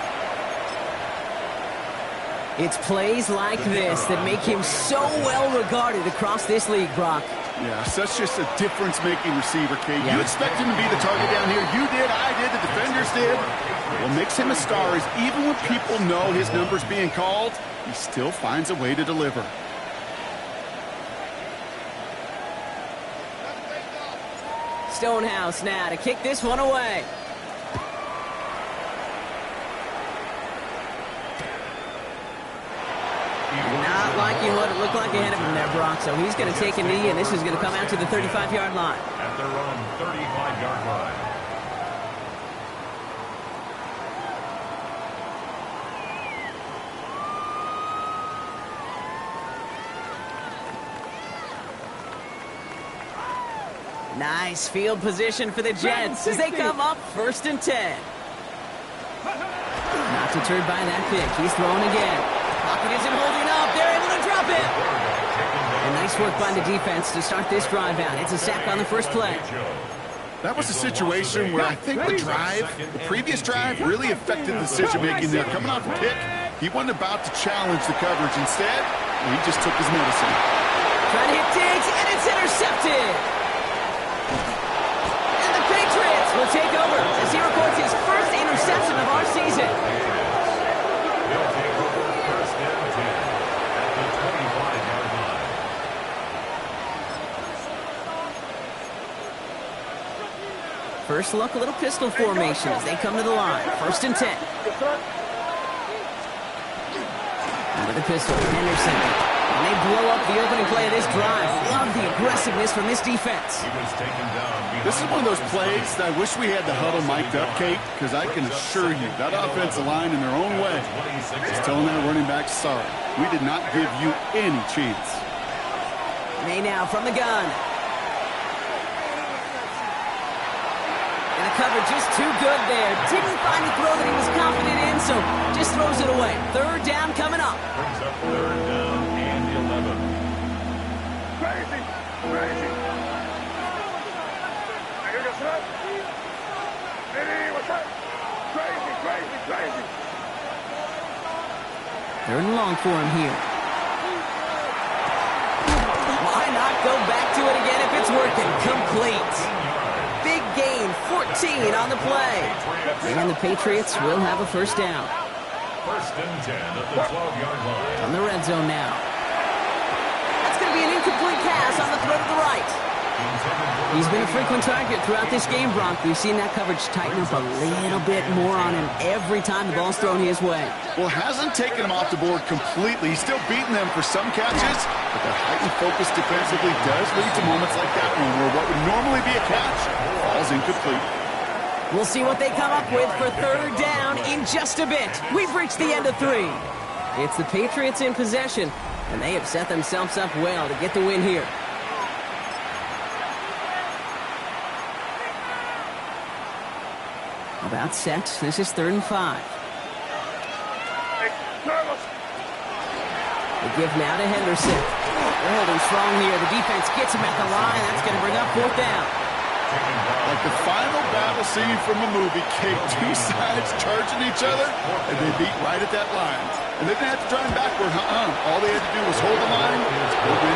It's plays like this that make him so well regarded across this league, Brock. Yeah, such just a difference-making receiver, Kate. You expect him to be the target down here. You did, I did, the defenders did. What makes him a star is even when people know his number's being called, he still finds a way to deliver. Stonehouse now to kick this one away. Not liking what it looked like ahead of him there, Brock. So he's going to take a knee, and this is going to come out to the 35-yard line. At their own 35-yard line. Nice field position for the Jets as they come up first and 10. Not deterred by that pick. He's throwing again. Pocket isn't holding up. They're able to drop it. And nice work by the defense to start this drive out. It's a sack on the first play. That was a situation where I think the previous drive really affected the decision-making there. Coming off a pick, he wasn't about to challenge the coverage. Instead, he just took his medicine. Trying to hit Diggs, and it's intercepted. And the Patriots will take over as he records his first interception of our season. They'll take over first and 10 at the 25-yard line. First look, a little pistol formation as they come to the line. First and 10. Under the pistol, Henderson. And they blow up the opening play of this drive. Love the aggressiveness from this defense. He was taken down. This is one of those plays that I wish we had the huddle mic'd up, Kate, because I can assure you that offensive line in their own way is telling that running back, sorry, we did not give you any chance. May now from the gun. And the coverage is too good there. Didn't find a throw that he was confident in, so just throws it away. Third down coming up. Brings up third down and 11. Crazy. What's up? Crazy. Third and long for him here. Why not go back to it again if it's working? Complete. Big gain, 14 on the play. And the Patriots will have a first down. First and 10 at the 12-yard line. On the red zone now. That's going to be an incomplete pass on the throw to the right. He's been a frequent target throughout this game, Brock. We've seen that coverage tighten up a little bit more on him every time the ball's thrown his way. Well, hasn't taken him off the board completely. He's still beating them for some catches, but that heightened focus defensively does lead to moments like that one where what would normally be a catch falls incomplete. We'll see what they come up with for third down in just a bit. We've reached the end of 3. It's the Patriots in possession, and they have set themselves up well to get the win here. About set. This is 3rd and 5. The give now to Henderson. They're holding strong here. The defense gets him at the line. That's going to bring up 4th down. Like the final battle scene from a movie, Kate. Two sides charging each other, and they beat right at that line. And they didn't have to drive backward. All they had to do was hold the line and win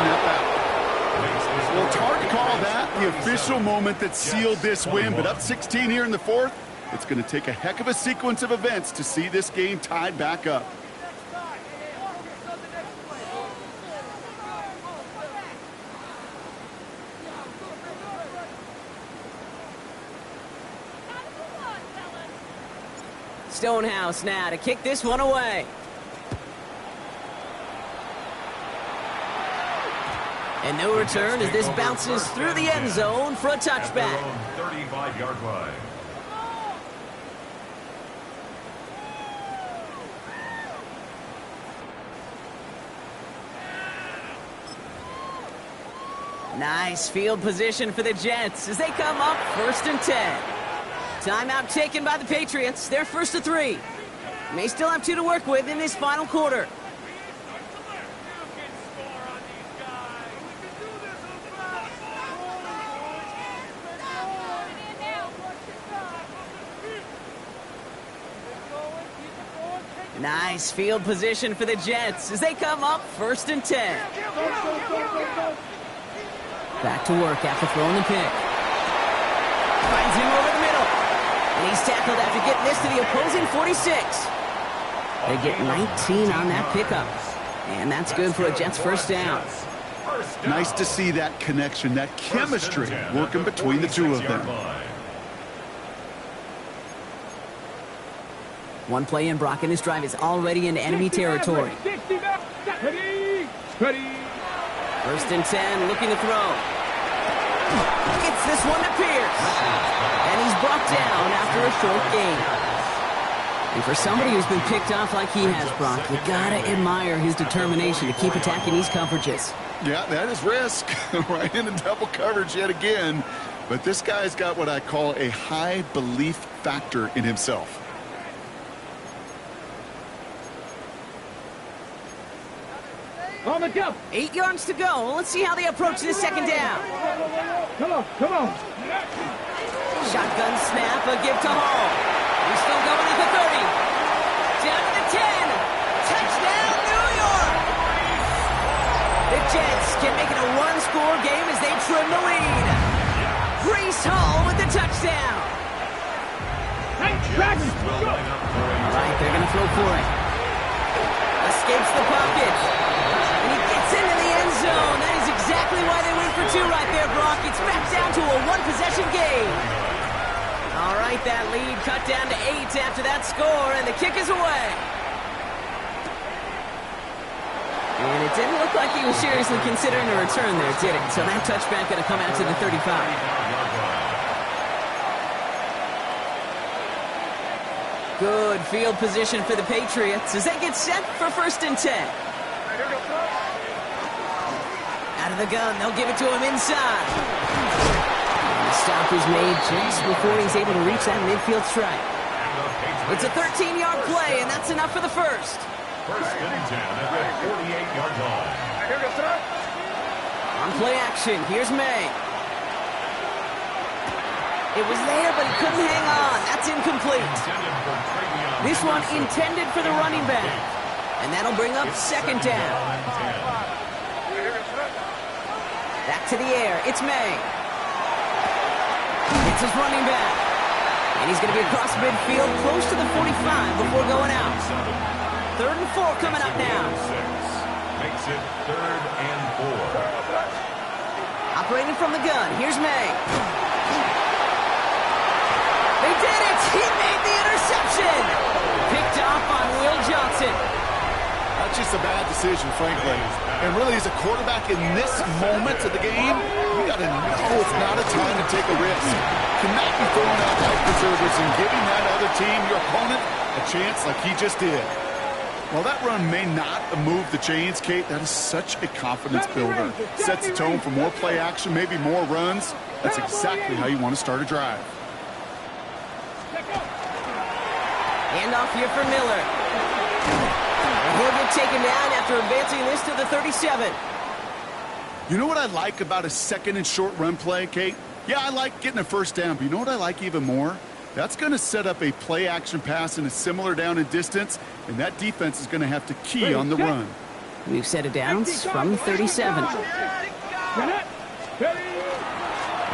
that battle. Well, it's hard to call that the official moment that sealed this win, but up 16 here in the 4th, it's going to take a heck of a sequence of events to see this game tied back up. Stonehouse now to kick this one away. And no return as this bounces through the end zone for a touchback. 35-yard line. Nice field position for the Jets as they come up 1st and 10. Timeout taken by the Patriots. They're 1st to 3. May still have 2 to work with in this final quarter. Nice field position for the Jets as they come up 1st and 10. Back to work after throwing the pick. Finds him over the middle. And he's tackled after getting this to the opposing 46. They get 19 on that pickup. And that's good for a Jets 1st down. Nice to see that connection, that chemistry working between the two of them. One play in, Brock, and this drive is already into enemy territory. 1st and 10, looking to throw. Gets this one to Pierce. And he's brought down after a short gain. And for somebody who's been picked off like he has, Brock, you gotta admire his determination to keep attacking these coverages. Yeah, that is risk. Right into double coverage yet again. But this guy's got what I call a high belief factor in himself. On the go. 8 yards to go. Let's see how they approach this 2nd down. Come on, come on. Shotgun snap, a give to Hall. He's still going at the 30. Down to the 10. Touchdown, New York! The Jets can make it a one-score game as they trim the lead. Breece Hall with the touchdown. All right, they're going to throw for it. Escapes the pocket. And he gets into the end zone. That is exactly why they went for 2 right there, Brock. It's back down to a one-possession game. All right, that lead cut down to 8 after that score, and the kick is away. And it didn't look like he was seriously considering a return there, did it? So that touchback going to come out to the 35. Good field position for the Patriots as they get set for 1st and 10. Out of the gun, they'll give it to him inside. And the stop is made just before he's able to reach that midfield strike. It's a 13-yard play, and that's enough for the 1st. 1st and 10 at the 48-yard line. On play action, here's May. It was there, but he couldn't hang on. That's incomplete. This one intended for the running back. And that'll bring up 2nd down. Back to the air. It's May. It's his running back. And he's going to be across midfield, close to the 45 before going out. 3rd and 4 coming up now. Makes it 3rd and 4. Operating from the gun. Here's May. They did it! He made the interception! Picked off on Will Johnson. That's just a bad decision, frankly. And really, as a quarterback in this moment of the game, you got to know it's not a time to take a risk. Cannot be throwing out life preservers and giving that other team, your opponent, a chance like he just did. While that run may not move the chains, Kate, that is such a confidence builder. Sets the tone for more play action, maybe more runs. That's exactly how you want to start a drive. Hand off here for Miller. And he'll get taken down after advancing this to the 37. You know what I like about a second and short run play, Kate? Yeah, I like getting a first down, but you know what I like even more? That's going to set up a play action pass in a similar down and distance, and that defense is going to have to key on the run. New set of downs from 37. They're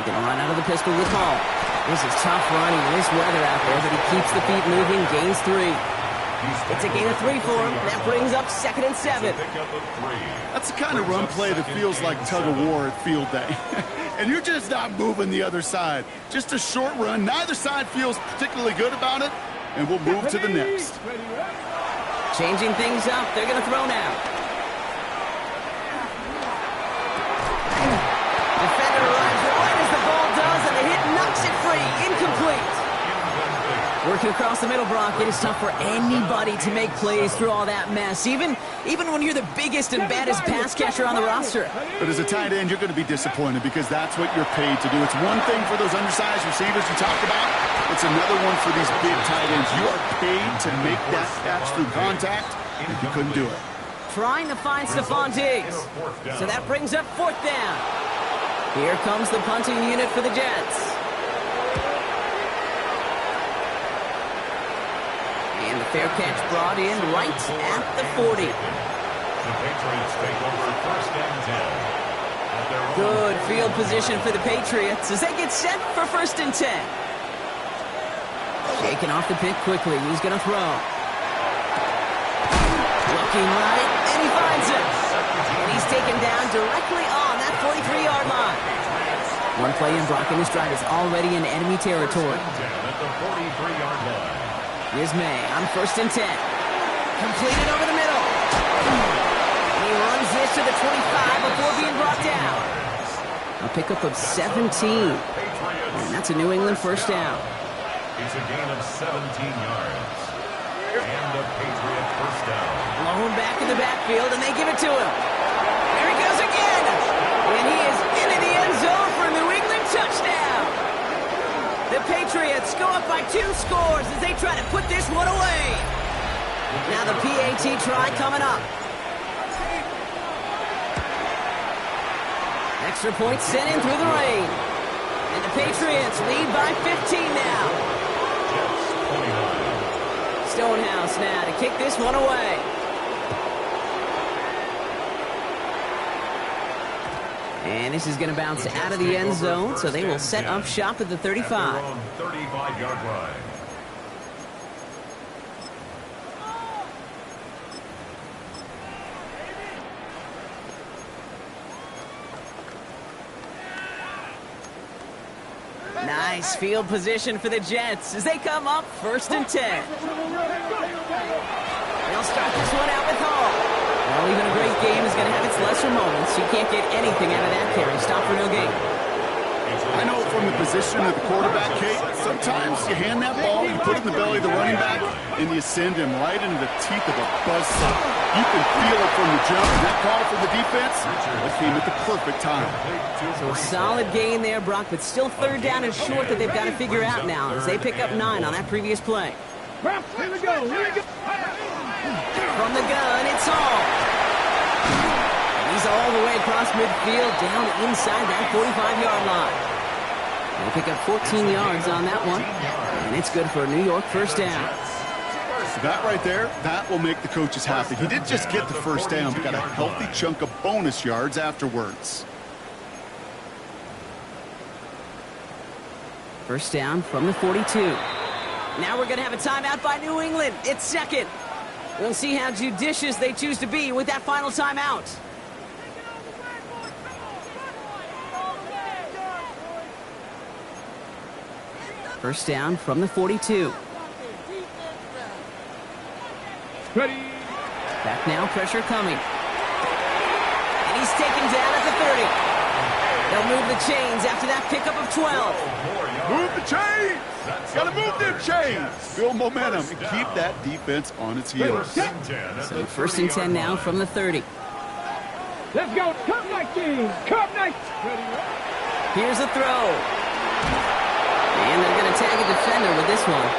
going to run out of the pistol with Hall. This is tough running in this weather out there, but he keeps the feet moving, gains 3. It's a gain of 3 for him. That brings up 2nd and 7. That's the kind of run play that feels like tug-of-war at field day. And you're just not moving the other side. Just a short run. Neither side feels particularly good about it, and we'll move to the next. Changing things up. They're going to throw now. Defender arrives right as the ball does, and the hit knocks it free. Incomplete. Working across the middle, Brock, it is tough for anybody to make plays through all that mess, even when you're the biggest and baddest pass catcher on the roster. But as a tight end, you're going to be disappointed because that's what you're paid to do. It's one thing for those undersized receivers you talked about. It's another one for these big tight ends. You are paid to make that catch through contact, and you couldn't do it. Trying to find Stephon Diggs. So that brings up 4th down. Here comes the punting unit for the Jets. And the fair catch brought in right at the 40. The Patriots take over 1st and 10. Good field position for the Patriots as they get set for 1st and 10. Shaking off the pick quickly. He's going to throw. Looking right, and he finds it. And he's taken down directly on that 43-yard line. One play in, Brock, and his drive is already in enemy territory. At the 43-yard line. Here's May on 1st and 10. Completed over the middle. And he runs this to the 25 before being brought down. A pickup of 17. And that's a New England 1st down. It's a gain of 17 yards. And a Patriot 1st down. Blown back in the backfield, and they give it to him. There he goes again. And he is into the end zone for a New England touchdown. The Patriots go up by 2 scores as they try to put this one away. Now the PAT try coming up. Extra point sent in through the rain. And the Patriots lead by 15 now. Stonehouse now to kick this one away. And this is going to bounce out of the end zone, so they will set up shop at the 35. 35-yard line. Nice field position for the Jets as they come up 1st and 10. They'll start this one out with Hall. Well, even a great game is going to have its lesser moments. You can't get anything out of that carry. Stop for no gain. I know from the position of the quarterback, Kate, sometimes you hand that ball, you put it in the belly of the running back, and you send him right into the teeth of a buzzsaw. You can feel it from the jump, and that call from the defense, it came at the perfect time. So a solid gain there, Brock, but still 3rd down and short that they've got to figure out now as they pick up 9 on that previous play. Here we go. From the gun, it's Hall. And he's all the way across midfield, down inside that 45-yard line. They pick up 14 yards on that one, and it's good for a New York 1st down. That right there, that will make the coaches happy. He didn't just get the 1st down, but got a healthy chunk of bonus yards afterwards. 1st down from the 42. Now we're going to have a timeout by New England. It's 2nd. We'll see how judicious they choose to be with that final timeout. First down from the 42. Ready. Back now, pressure coming. And he's taken down at the 30. They'll move the chains after that pickup of 12. Move the chains! Gotta move them chains! Build momentum and keep that defense on its heels. So 1st and 10 now from the 30. Let's go. Come 19. Come 19. Here's a throw. And they're going to tag a defender with this one.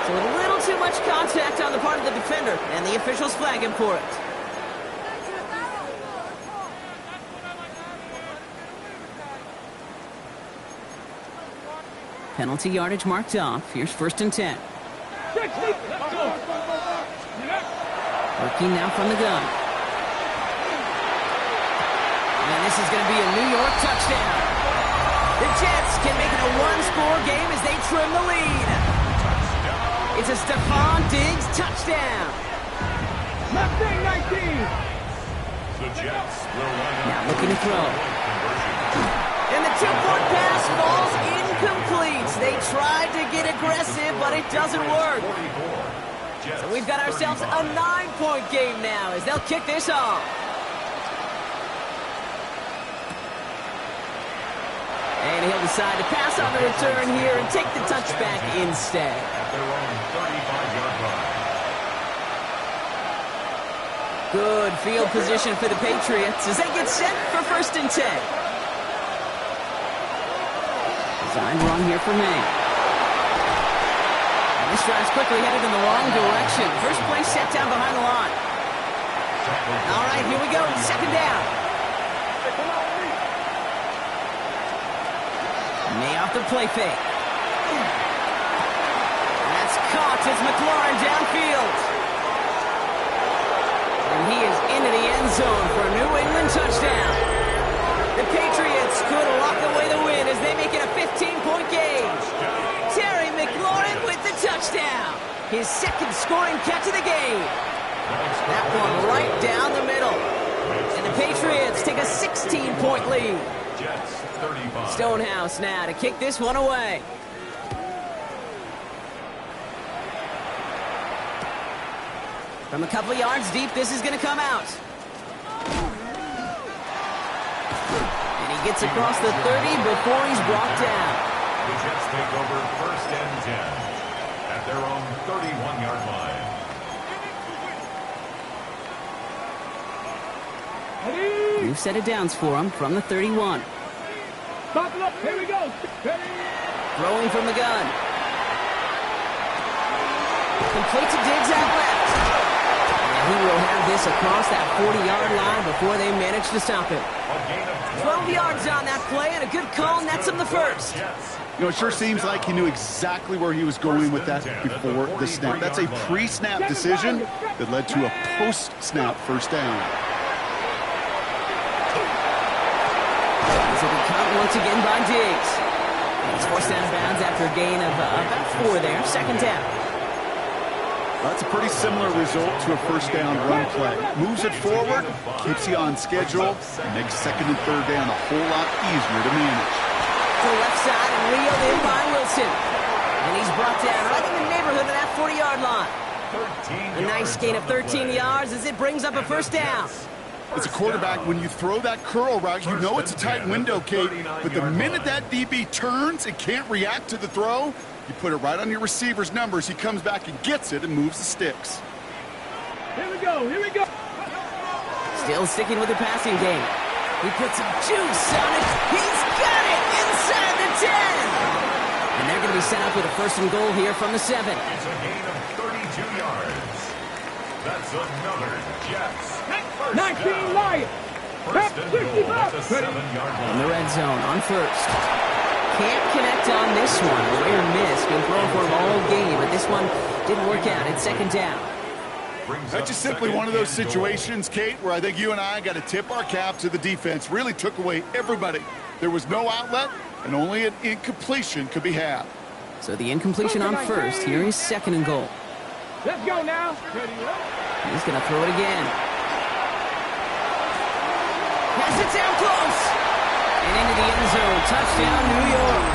So a little too much contact on the part of the defender, and the officials flag him for it. Penalty yardage marked off. Here's 1st and 10. Working now from the gun. And this is going to be a New York touchdown. The Jets can make it a one-score game as they trim the lead. It's a Stephon Diggs touchdown. Mustang 19. The Jets will line up. Now looking to throw. And the 2-point pass falls incomplete. They tried to get aggressive, but it doesn't work. So we've got ourselves a 9-point game now as they'll kick this off. And he'll decide to pass on the return here and take the touchback instead. At their own 35-yard line. Good field position for the Patriots as they get set for 1st and 10. Designed wrong here for May. And this drive's quickly headed in the wrong direction. First play set down behind the line. All right, here we go. 2nd down. May off the play fake. That's caught as McLaurin downfield. And he is into the end zone for a New England touchdown. The Patriots could lock away the win as they make it a 15-point game. Terry McLaurin with the touchdown. His 2nd scoring catch of the game. That one right down the middle. And the Patriots take a 16-point lead. Jets 35. Stonehouse now to kick this one away. From a couple of yards deep, this is going to come out. And he gets across the 30 before he's brought down. The Jets take over 1st and 10 at their own 31-yard line. New set of downs for him from the 31. Stop it up. Here we go. Throwing from the gun. Complete to Diggs out left. And he will have this across that 40-yard line before they manage to stop him. 12 yards on that play and a good call nets him the first. You know, it sure seems like he knew exactly where he was going with that before the snap. That's a pre-snap decision that led to a post-snap 1st down. So the count once again by Diggs. He's forced out of bounds after a gain of about 4 there. 2nd down. That's a pretty similar result to a 1st down run play. Moves it forward, keeps you on schedule, and makes 2nd and 3rd down a whole lot easier to manage. To the left side and reeled in by Wilson. And he's brought down right in the neighborhood of that 40-yard line. A nice gain of 13 yards as it brings up a 1st down. As a quarterback, when you throw that curl route, you know it's a tight window, Kate, but the minute that DB turns and can't react to the throw, you put it right on your receiver's numbers. He comes back and gets it and moves the sticks. Here we go. Here we go. Still sticking with the passing game. He puts some juice on it. He's got it inside the 10. And they're going to be set up with a 1st and goal here from the 7. It's a gain of 32 yards. That's another Jets. 19 Lions. 1st and goal at the 7-yard line. In the red zone on 1st. Can't connect on this one. A rare miss. Been thrown for him all game, but this one didn't work out. It's 2nd down. That's just simply one of those situations, Kate, where I think you and I got to tip our cap to the defense. Really took away everybody. There was no outlet, and only an incompletion could be had. So the incompletion on 1st. Here is 2nd and goal. Let's go now. He's going to throw it again. Has it down close. And into the end zone. Touchdown, New York.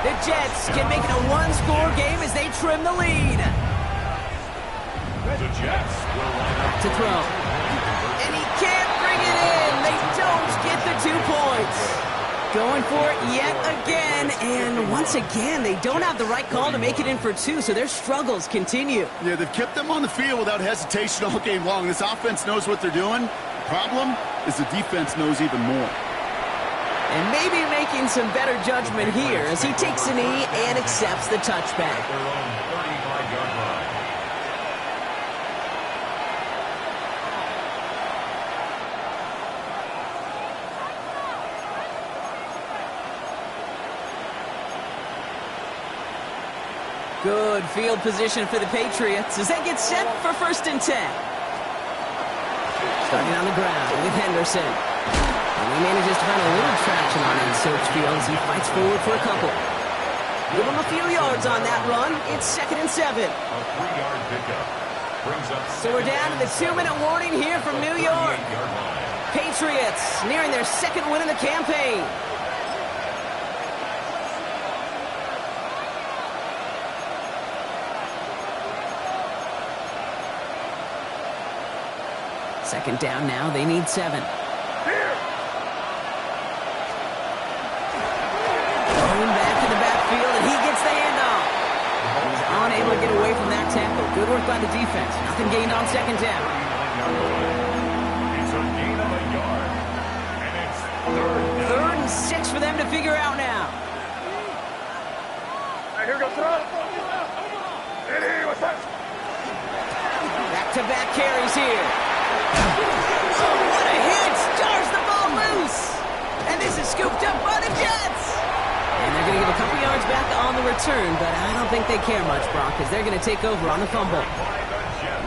The Jets can make it a one-score game as they trim the lead. The Jets will line up To throw. And he can't bring it in. They don't get the 2 points. Going for it yet again, and once again, they don't have the right call to make it in for 2, so their struggles continue. Yeah, they've kept them on the field without hesitation all game long. This offense knows what they're doing. The problem is the defense knows even more. And maybe making some better judgment here as he takes a knee and accepts the touchback. At their own 35-yard line. Good field position for the Patriots as they get set for 1st and 10. Starting on the ground with Henderson. And he manages to find a little traction on Insearch Field as he fights forward for a couple. Give him a few yards on that run. It's 2nd and 7. A 3-yard pickup. Brings up So we're down to the 2-minute warning here from New York. Patriots nearing their 2nd win in the campaign. Second down now, they need 7. Going back to the backfield, and he gets the handoff. He's unable to get away from that tackle. Good work by the defense. Nothing gained on 2nd down. It's a gain of a yard. And it's 3rd down. 3rd and 6 for them to figure out now. Here goes throw. Back-to-back carries here. Oh, what a hit! Jars the ball loose! And this is scooped up by the Jets! And they're going to give a couple yards back on the return, but I don't think they care much, Brock, because they're going to take over on the fumble.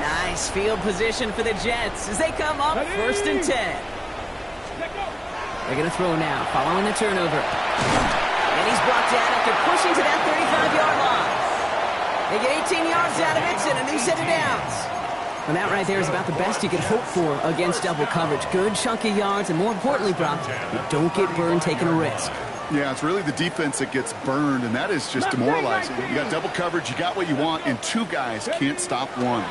Nice field position for the Jets as they come up 1st and 10. They're going to throw now, following the turnover. And he's brought down after pushing to that 35-yard line. They get 18 yards out of it and a new set of downs. And that right there is about the best you could hope for against double coverage. Good chunky yards, and more importantly, Brock, you don't get burned taking a risk. Yeah, it's really the defense that gets burned, and that is just demoralizing. You got double coverage, you got what you want, and 2 guys can't stop one.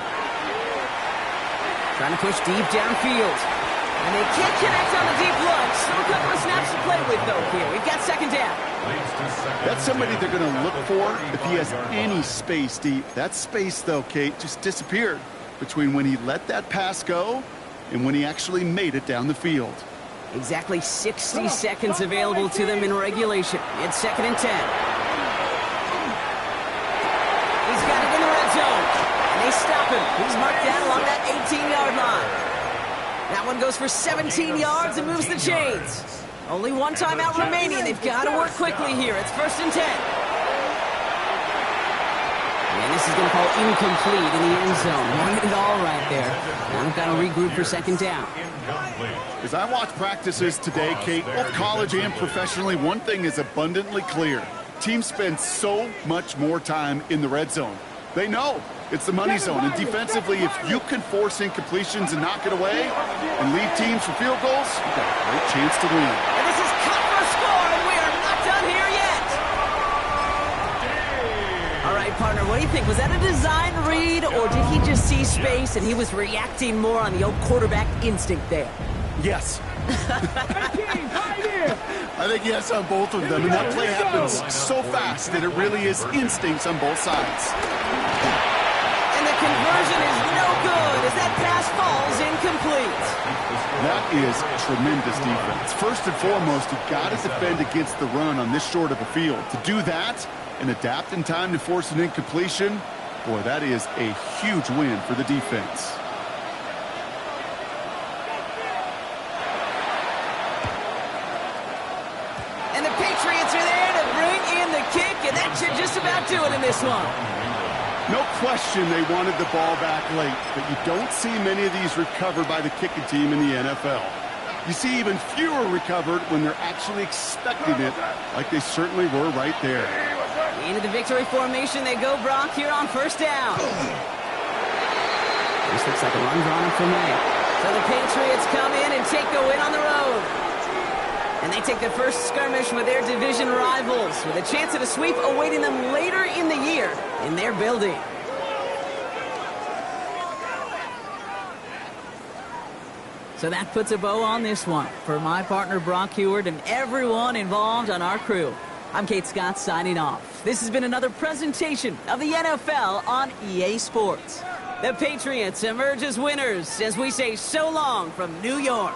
Trying to push deep downfield. And they can't connect on the deep look. Still a couple of snaps to play with, though, here. We've got 2nd down. That's somebody they're going to look for if he has any space deep. That space, though, Kate, just disappeared between when he let that pass go and when he actually made it down the field. Exactly 60 seconds available to them in regulation. It's 2nd and 10. He's got it in the red zone. And they stop him. He's marked down along that 18-yard line. That one goes for 17 yards and moves the chains. Only one timeout remaining. They've got to work quickly here. It's 1st and 10. And this is going to call incomplete in the end zone. Wanted it all right there. Now they've got to regroup for 2nd down. As I watch practices today, Kate, both college and professionally, one thing is abundantly clear. Teams spend so much more time in the red zone. They know it's the money zone. And defensively, if you can force incompletions and knock it away and leave teams for field goals, you've got a great chance to win. And this is cut for a score, and we are not done here yet. All right, partner, what do you think? Was that a design read, or did he just see space and he was reacting more on the old quarterback instinct there? Yes. I think yes on both of them, and that play happens so fast that it really is instincts on both sides. And the conversion is no good as that pass falls incomplete. That is tremendous defense. First and foremost, you've got to defend against the run on this short of a field. To do that and adapt in time to force an incompletion, boy, that is a huge win for the defense. And the Patriots are there to bring in the kick, and that should just about do it in this one. No question they wanted the ball back late, but you don't see many of these recovered by the kicking team in the NFL. You see even fewer recovered when they're actually expecting it, like they certainly were right there. Into the victory formation they go, Brock, here on 1st down. This looks like a run drawn up for May. So the Patriots come in and take the win on the road. And they take the first skirmish with their division rivals, with a chance at a sweep awaiting them later in the year in their building. So that puts a bow on this one. For my partner Brock Heward and everyone involved on our crew, I'm Kate Scott signing off. This has been another presentation of the NFL on EA Sports. The Patriots emerge as winners as we say so long from New York.